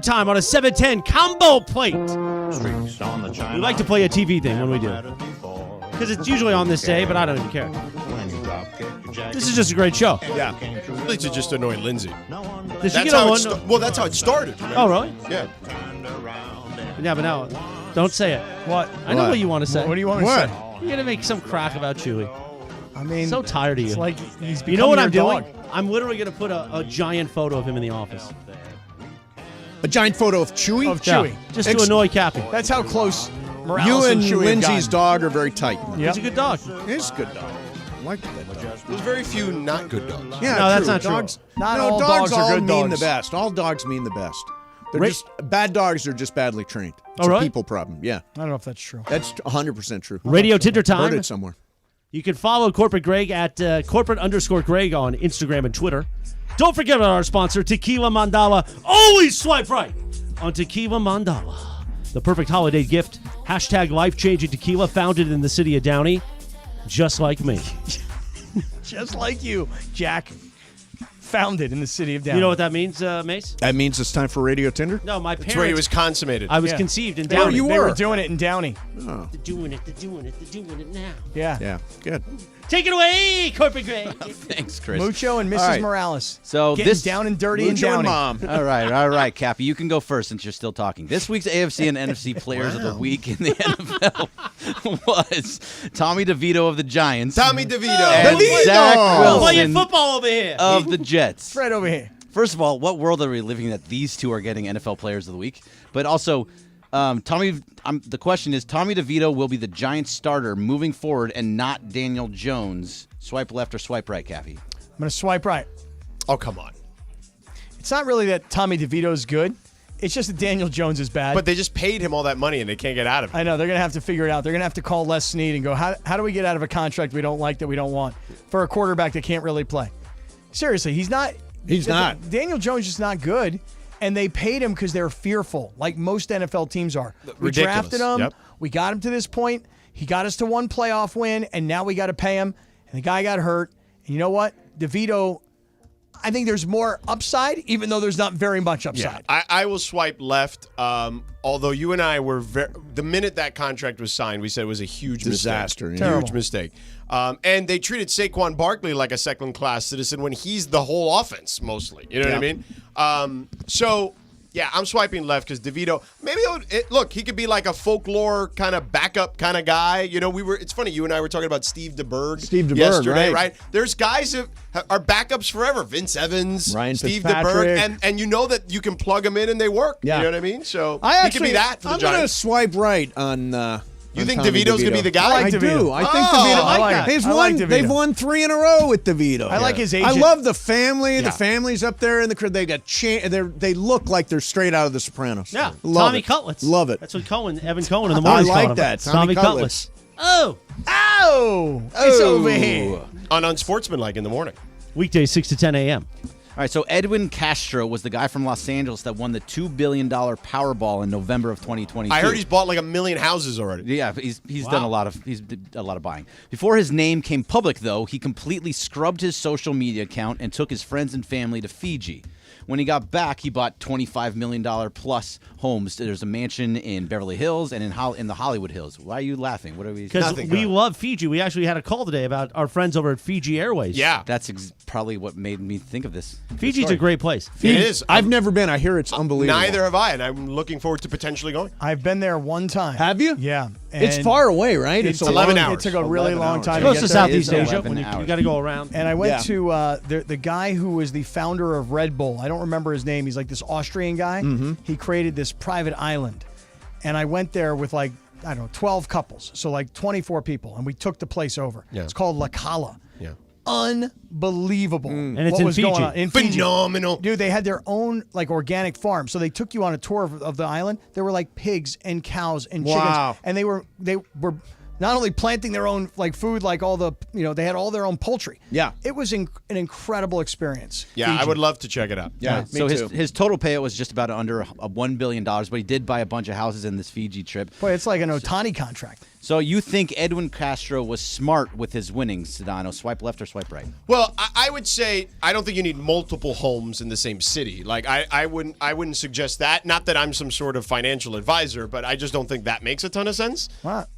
Time on a 710 combo plate. We like to play a TV thing when we do, because it's usually on this day, but I don't even care. This is just a great show. Yeah, really to just annoy Lindsay. Did she get on one? Well, that's how it started. Remember? Oh, really? Yeah. Yeah, but now, don't say it. What? I know what you want to say. What do you want to say? You're gonna make some crack about Chewy. I mean, so tired of you. It's like he's you know what I'm dog. doing? I'm literally gonna put a giant photo of him in the office. A giant photo of Chewy? Of Chewy. Yeah, just to annoy Cappy. That's how close Morales You and Chewy have Lindsay's gotten. dog are very tight. Yep. He's a good dog. He's a good dog. I like that dog. There's very few not good dogs. Yeah, No, that's true. not true. dogs, Not no, all dogs dogs are all good mean dogs. the best. All dogs mean the best. They're Ra- just bad dogs are just badly trained. It's Oh, a really? people problem. Yeah, I don't know if that's true. that's 100% true. Radio Tinder Heard time. it somewhere. You can follow Corporate Greg at corporate_Greg on Instagram and Twitter. Don't forget about our sponsor, Tequila Mandala. Always swipe right on Tequila Mandala. The perfect holiday gift. Hashtag life-changing tequila, founded in the city of Downey. Just like me. Just like you, Jack. Founded in the city of Downey. You know what that means, Mace? That means it's time for Radio Tinder? No, my That's parents. where he was consummated. I was Yeah. conceived in They Downey. were doing it in Downey. Oh, They're doing it now. Yeah. yeah, good. Take it away, Corporate Greg. Thanks, Chris. Mucho and Mrs. All right. Morales. So Getting this down and dirty Mucho and and Downey. Mom. All right, Cappy. You can go first since you're still talking. This week's AFC and NFC Players of the Week in the NFL was Tommy DeVito of the Giants. Tommy DeVito. And DeVito! Zach Playing Wilson football over here. of the Jets. Fred over here. First of all, what world are we living in that these two are getting NFL Players of the Week? But also, the question is, Tommy DeVito will be the Giants starter moving forward and not Daniel Jones. Swipe left or swipe right, Cappy? I'm going to swipe right. Oh, come on. It's not really that Tommy DeVito's good. It's just that Daniel Jones is bad. But they just paid him all that money and they can't get out of it. I know. They're going to have to figure it out. They're going to have to call Les Snead and go, how do we get out of a contract we don't like that we don't want for a quarterback that can't really play? Seriously, he's not. Daniel Jones is not good, and they paid him because they're fearful, like most NFL teams are. We drafted him. Yep. We got him to this point. He got us to one playoff win, and now we got to pay him. And the guy got hurt. And you know what? DeVito, I think there's more upside, even though there's not very much upside. Yeah, I will swipe left. Although you and I were the minute that contract was signed, we said it was a huge disaster, mistake. Huge mistake. And they treated Saquon Barkley like a second-class citizen when he's the whole offense mostly. You know what I mean? So. Yeah, I'm swiping left because DeVito. Maybe look, he could be like a folklore kind of backup kind of guy. You know, it's funny. You and I were talking about Steve DeBerg. Yesterday, right? There's guys that are backups forever. Vince Evans, Ryan Steve Fitzpatrick. DeBerg, and you know that you can plug them in and they work. Yeah. You know what I mean? So he could be that for the I'm going to Giants. swipe right on. You think Tommy DeVito's going to be the guy? I do. I think DeVito. I like that. They've won 3 in a row with DeVito. I like his agent. I love the family. Yeah. The family's up there in the crib. They got they look like they're straight out of The Sopranos. Yeah, love Tommy it. Cutlets. Love it. That's what Evan Cohen in the morning. I like that. Tommy Cutlets. Oh, it's over here. On Unsportsmanlike in the morning. Weekdays 6 to 10 a.m. All right, so Edwin Castro was the guy from Los Angeles that won the $2 billion Powerball in November of 2022. I heard he's bought like 1 million houses already. Yeah, he's done a lot of buying. Before his name came public, though, he completely scrubbed his social media account and took his friends and family to Fiji. When he got back, he bought $25 million plus homes. There's a mansion in Beverly Hills and in the Hollywood Hills. Why are you laughing? What are we? Because we love Fiji. We actually had a call today about our friends over at Fiji Airways. Yeah. That's probably what made me think of this. Fiji's a great place. It is. I've never been. I hear it's unbelievable. Neither have I, and I'm looking forward to potentially going. I've been there one time. Have you? Yeah. It's far away, right? It's 11 hours. It took a really long time Close to to get there. Southeast Asia. 11 When you hours. got to go around. And I went to the guy who was the founder of Red Bull. I don't remember his name. He's like this Austrian guy. Mm-hmm. He created this private island. And I went there with 12 couples. So 24 people. And we took the place over. Yeah. It's called La Cala. Yeah. Unbelievable. And it's what in was Fiji. going on in Fiji. Phenomenal. Dude, they had their own organic farm. So they took you on a tour of the island. There were pigs and cows and Wow. chickens. And they were not only planting their own food, all the they had all their own poultry. Yeah. It was an incredible experience. Yeah, Fiji. I would love to check it out. Yeah, me So too. his total payout was just about under $1 billion, but he did buy a bunch of houses in this Fiji trip. Boy, it's like an Ohtani contract. So you think Edwin Castro was smart with his winnings, Sedano? Swipe left or swipe right? Well, I would say I don't think you need multiple homes in the same city. I wouldn't suggest that. Not that I'm some sort of financial advisor, but I just don't think that makes a ton of sense. What?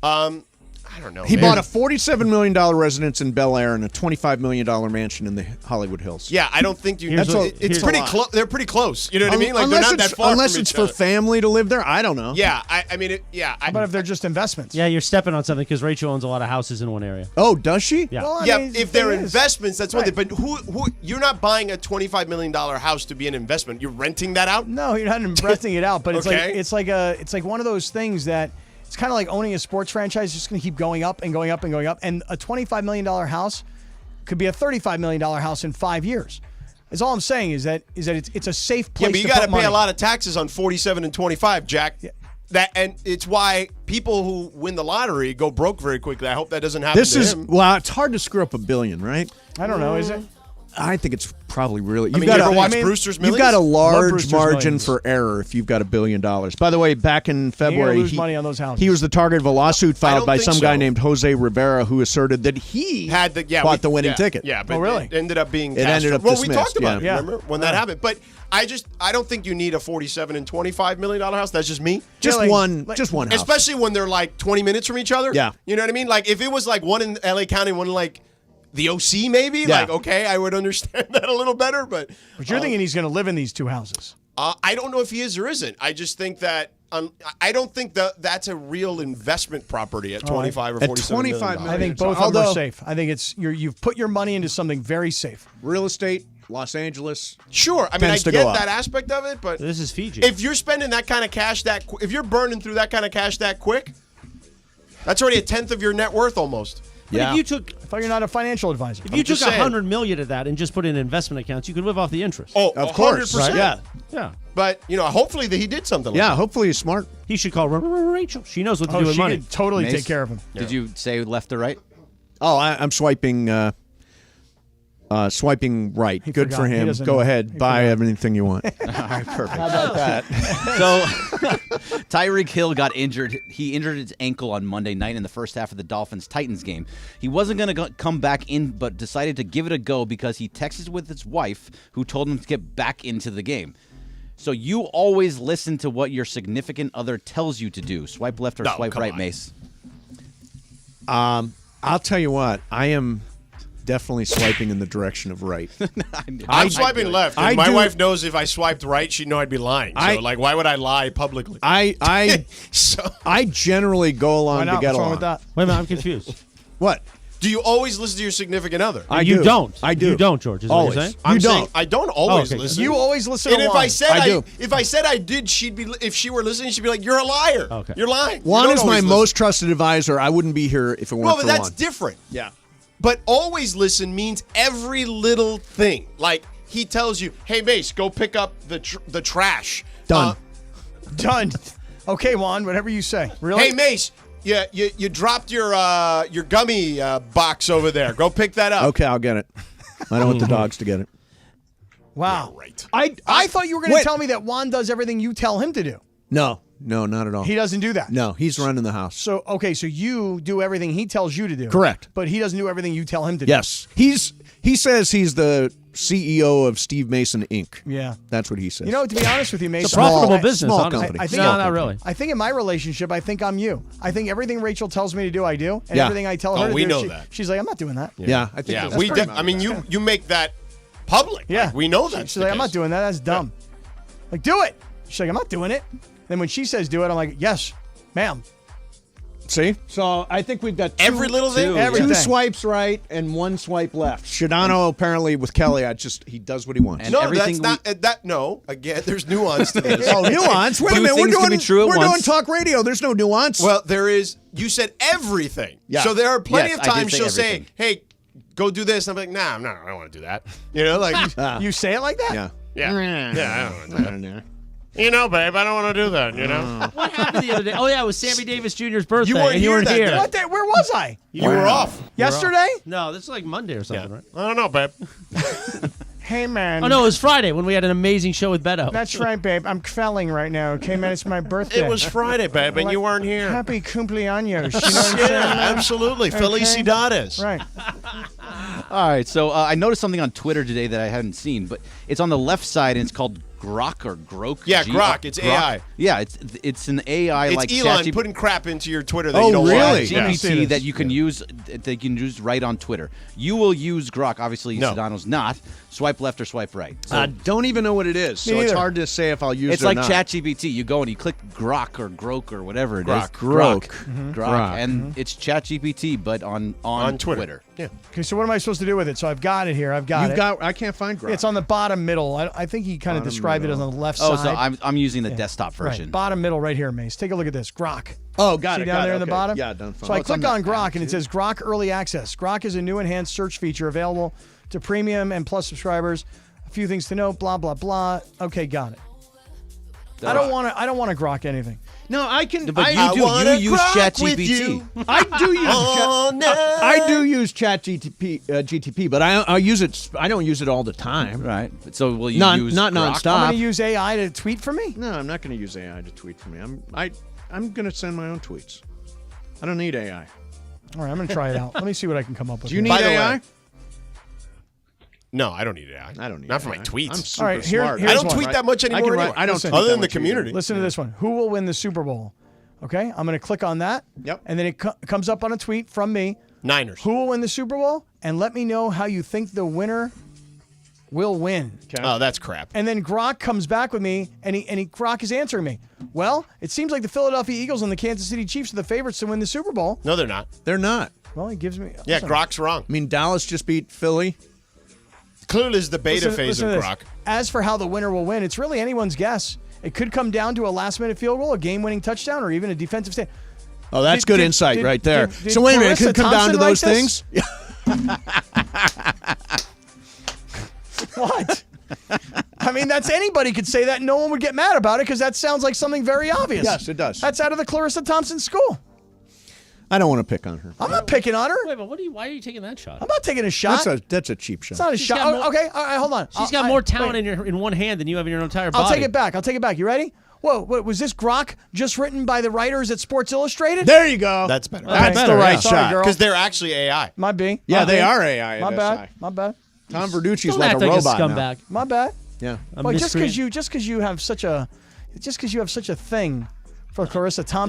I don't know. He man. bought a $47 million residence in Bel Air and a $25 million mansion in the Hollywood Hills. Yeah, I don't think you. It's pretty close. They're pretty close. You know what I mean? They're not that far. Unless from it's each for other. family to live there. I don't know. Yeah, I mean, yeah. How about if they're just investments? Yeah, you're stepping on something because Rachel owns a lot of houses in one area. Oh, does she? Yeah. Well, I Yeah, mean, if they're it is. investments, that's one Right. thing. But who? You're not buying a $25 million house to be an investment. You're renting that out. No, you're not renting it out, but Okay. it's like one of those things that it's kind of like owning a sports franchise. It's just going to keep going up and going up and going up. And a $25 million house could be a $35 million house in 5 years. Is all I'm saying is that it's a safe place. Yeah, but you got to pay a lot of taxes on 47 and 25, Jack. Yeah. And it's why people who win the lottery go broke very quickly. I hope that doesn't happen to him. Well, it's hard to screw up $1 billion, right? I don't know. Is it? I think it's probably really. You ever watch Brewster's Millions? You've got a large Brewster's margin Millions. for error if you've got $1 billion. By the way, back in February, lose money on those houses. he was the target of a lawsuit I filed don't by think some guy so. named Jose Rivera, who asserted that he Had bought the winning ticket. Yeah, but really? it ended up being It ended up we dismissed, talked about it, yeah. remember, when that happened. But I don't think you need a $47 and $25 million house. That's just me. Just Yeah, one house. Especially when they're 20 minutes from each other. Yeah. You know what I mean? If it was one in LA County, one in the OC maybe, Yeah. okay, I would understand that a little better. But you're thinking he's going to live in these two houses. I don't know if he is or isn't. I just think that I don't think that's a real investment property at 25 or At 47 $25 million. I think both of them are safe. I think you've put your money into something very safe. Real estate, Los Angeles. Sure, I mean, I tends to get go up. that aspect of it, but This is Fiji. if you're spending that kind of cash if you're burning through that kind of cash that quick, that's already a tenth of your net worth almost. But Yeah. if you took thought you're not a financial advisor. If you took $100 million of that and just put it in investment accounts, you could live off the interest. Oh, of course. 100%. Right? Yeah. But, hopefully he did something like Yeah, that. hopefully he's smart. He should call Rachel. She knows what to do with she money. could totally Mace, take care of him. Did you say left or right? Oh, I'm swiping swiping right. Good forgot. for He him. doesn't Go know. ahead. Buy everything you want. All right, perfect. How about that? So, Tyreek Hill got injured. He injured his ankle on Monday night in the first half of the Dolphins-Titans game. He wasn't going to come back in, but decided to give it a go because he texted with his wife, who told him to get back into the game. So you always listen to what your significant other tells you to do. Swipe left or swipe right, Mace? I'll tell you what. I am definitely swiping in the direction of right. I'm swiping left. And my wife knows if I swiped right, she'd know I'd be lying. So, why would I lie publicly? I generally go along to get along. With that? Wait a minute, I'm confused. What? Do you always listen to your significant other? You don't. I do. You don't, George. Is that what you're saying? I'm saying I don't always listen. You always listen and to if Juan. I said if I said I did, if she were listening, she'd be like, "You're a liar. Okay. You're lying." Juan is my most trusted advisor. I wouldn't be here if it weren't for but that's Juan. different. Yeah. But always listen means every little thing. Like he tells you, "Hey, Mace, go pick up the trash." Done. Done. Okay, Juan, whatever you say. Really? Hey, Mace, you dropped your gummy box over there. Go pick that up. Okay, I'll get it. I don't want the dogs to get it. Wow. Yeah, right. I thought you were going to tell me that Juan does everything you tell him to do. No, not at all. He doesn't do that. No, he's running the house. So you do everything he tells you to do. Correct. But he doesn't do everything you tell him to do. Yes. He says he's the CEO of Steve Mason Inc. Yeah. That's what he says. You know, to be honest with you, Mason. It's a profitable business. Small honestly. company. I think not really. I think in my relationship, I think I'm you. I think everything Rachel tells me to do, I do. And Yeah. everything I tell her to we do, know that. she's like, I'm not doing that. Yeah, I think that's we. pretty much You make that public. Yeah. Like, we know that. She's like, I'm not doing that. That's dumb. Like, do it. She's like, I'm not doing it. Then when she says do it, I'm like, yes, ma'am. See? So I think we've got Every little thing? two swipes right and one swipe left. Sedano apparently with Kelly, he does what he wants. And No, everything that's not that. No, again, there's nuance to this. Oh, nuance? Wait a Two minute, we're things can be true at doing once. talk radio. There's no nuance. Well, there is. You said everything. Yeah. So there are plenty Yes, of I did times say she'll everything. say, "Hey, go do this." And I'm like, "Nah, I don't want to do that." You know, like, You say it like that? yeah. yeah, I don't want to do that. You know, babe, I don't want to do that. You know, What happened the other day? Oh, yeah, it was Sammy Davis Jr.'s birthday. weren't and you here weren't that here. day. What day? Where was I? you were off. Yesterday? No, this is like Monday or something, right? I don't know, babe. Hey, man. Oh, no, it was Friday when we had an amazing show with Beto. That's right, babe. I'm felling right now, okay, man? It's my birthday. It was Friday, babe, and you weren't here. Happy cumpleaños. You know what I'm saying? Yeah, man? absolutely. Felicidades. Right. All right, so I noticed something on Twitter today that I hadn't seen, but it's on the left side and it's called Grok or Grok. Yeah, Grok. It's AI. Yeah, it's an AI It's like Elon ChatGPT putting crap into your Twitter that Oh, you don't really? like. GPT that you can use right on Twitter. You will use Grok. Obviously, No. Sedano's not. Swipe left or swipe right. So Don't even know what it is, so Me it's neither. hard to say if I'll use it's it or like not. ChatGPT. You go and you click Grok or Grok or whatever it is. Grok. Grok. Grok. And it's ChatGPT, but on Twitter. Yeah. Okay, so what am I supposed to do with it? So I've got it here. I've got it. I can't find Grok. It's on the bottom middle. I think he kind of described it as on the left Oh, side. so I'm using the desktop version. Right. Bottom middle right here, Mace. Take a look at this. Grok. Oh, got See it. down got there it. in the Okay. bottom? Yeah, done. So I click on Grok, and it says Grok Early Access. Grok is a new enhanced search feature available to premium and plus subscribers. A few things to note, blah, blah, blah. Okay, got it. I don't want to grok anything. No, I can. But I you use ChatGPT. I do use. I do use GTP, but I use it. I don't use it all the time. Right. So will you use not Grok? nonstop? I'm going to use AI to tweet for me? No, I'm not going to use AI to tweet for me. I'm going to send my own tweets. I don't need AI. All right, I'm going to try it out. Let me see what I can come up with. Do you here. need AI? No, I don't need AI. I don't need Not for AI. my tweets. I'm super All right, smart. here's I don't one. tweet that much anymore. write- anyway. I don't Listen. tweet Other that than the much either. community. Listen to this one. Who will win the Super Bowl? Okay, I'm going to click on that. Yep. And then it comes up on a tweet from me. Niners. Who will win the Super Bowl? And let me know how you think the winner will win. Oh, that's crap. And then Grok comes back with me, and Grok is answering me. Well, it seems like the Philadelphia Eagles and the Kansas City Chiefs are the favorites to win the Super Bowl. No, they're not. They're not. Well, he gives me. Yeah, listen. Grok's wrong. I mean, Dallas just beat Philly. Clearly is the beta Listen- phase listen of to this. Grok. As for how the winner will win, it's really anyone's guess. It could come down to a last-minute field goal, a game-winning touchdown, or even a defensive stand. Oh, that's Did- good did- insight did- right there. did So wait a minute, it Clarissa could come down to Thompson those write things. this? What? I mean, that's anybody could say that and no one would get mad about it because that sounds like something very obvious. Yes, it does. That's out of the Clarissa Thompson school. I don't want to pick on her. I'm not picking on her. Wait, but why are you taking that shot? I'm not taking a shot. That's a cheap shot. It's not a shot. Okay, all right, hold on. She's got more talent in one hand than you have in your entire body. I'll take it back. You ready? Whoa, was this Grok just written by the writers at Sports Illustrated? There you go. That's better. That's the right shot. Because they're actually AI. My B. Yeah, they are AI. My bad. Tom Verducci's Don't like a act like robot a scumbag. now. My bad. Yeah. Well, just because you have such a thing for Clarissa Thompson.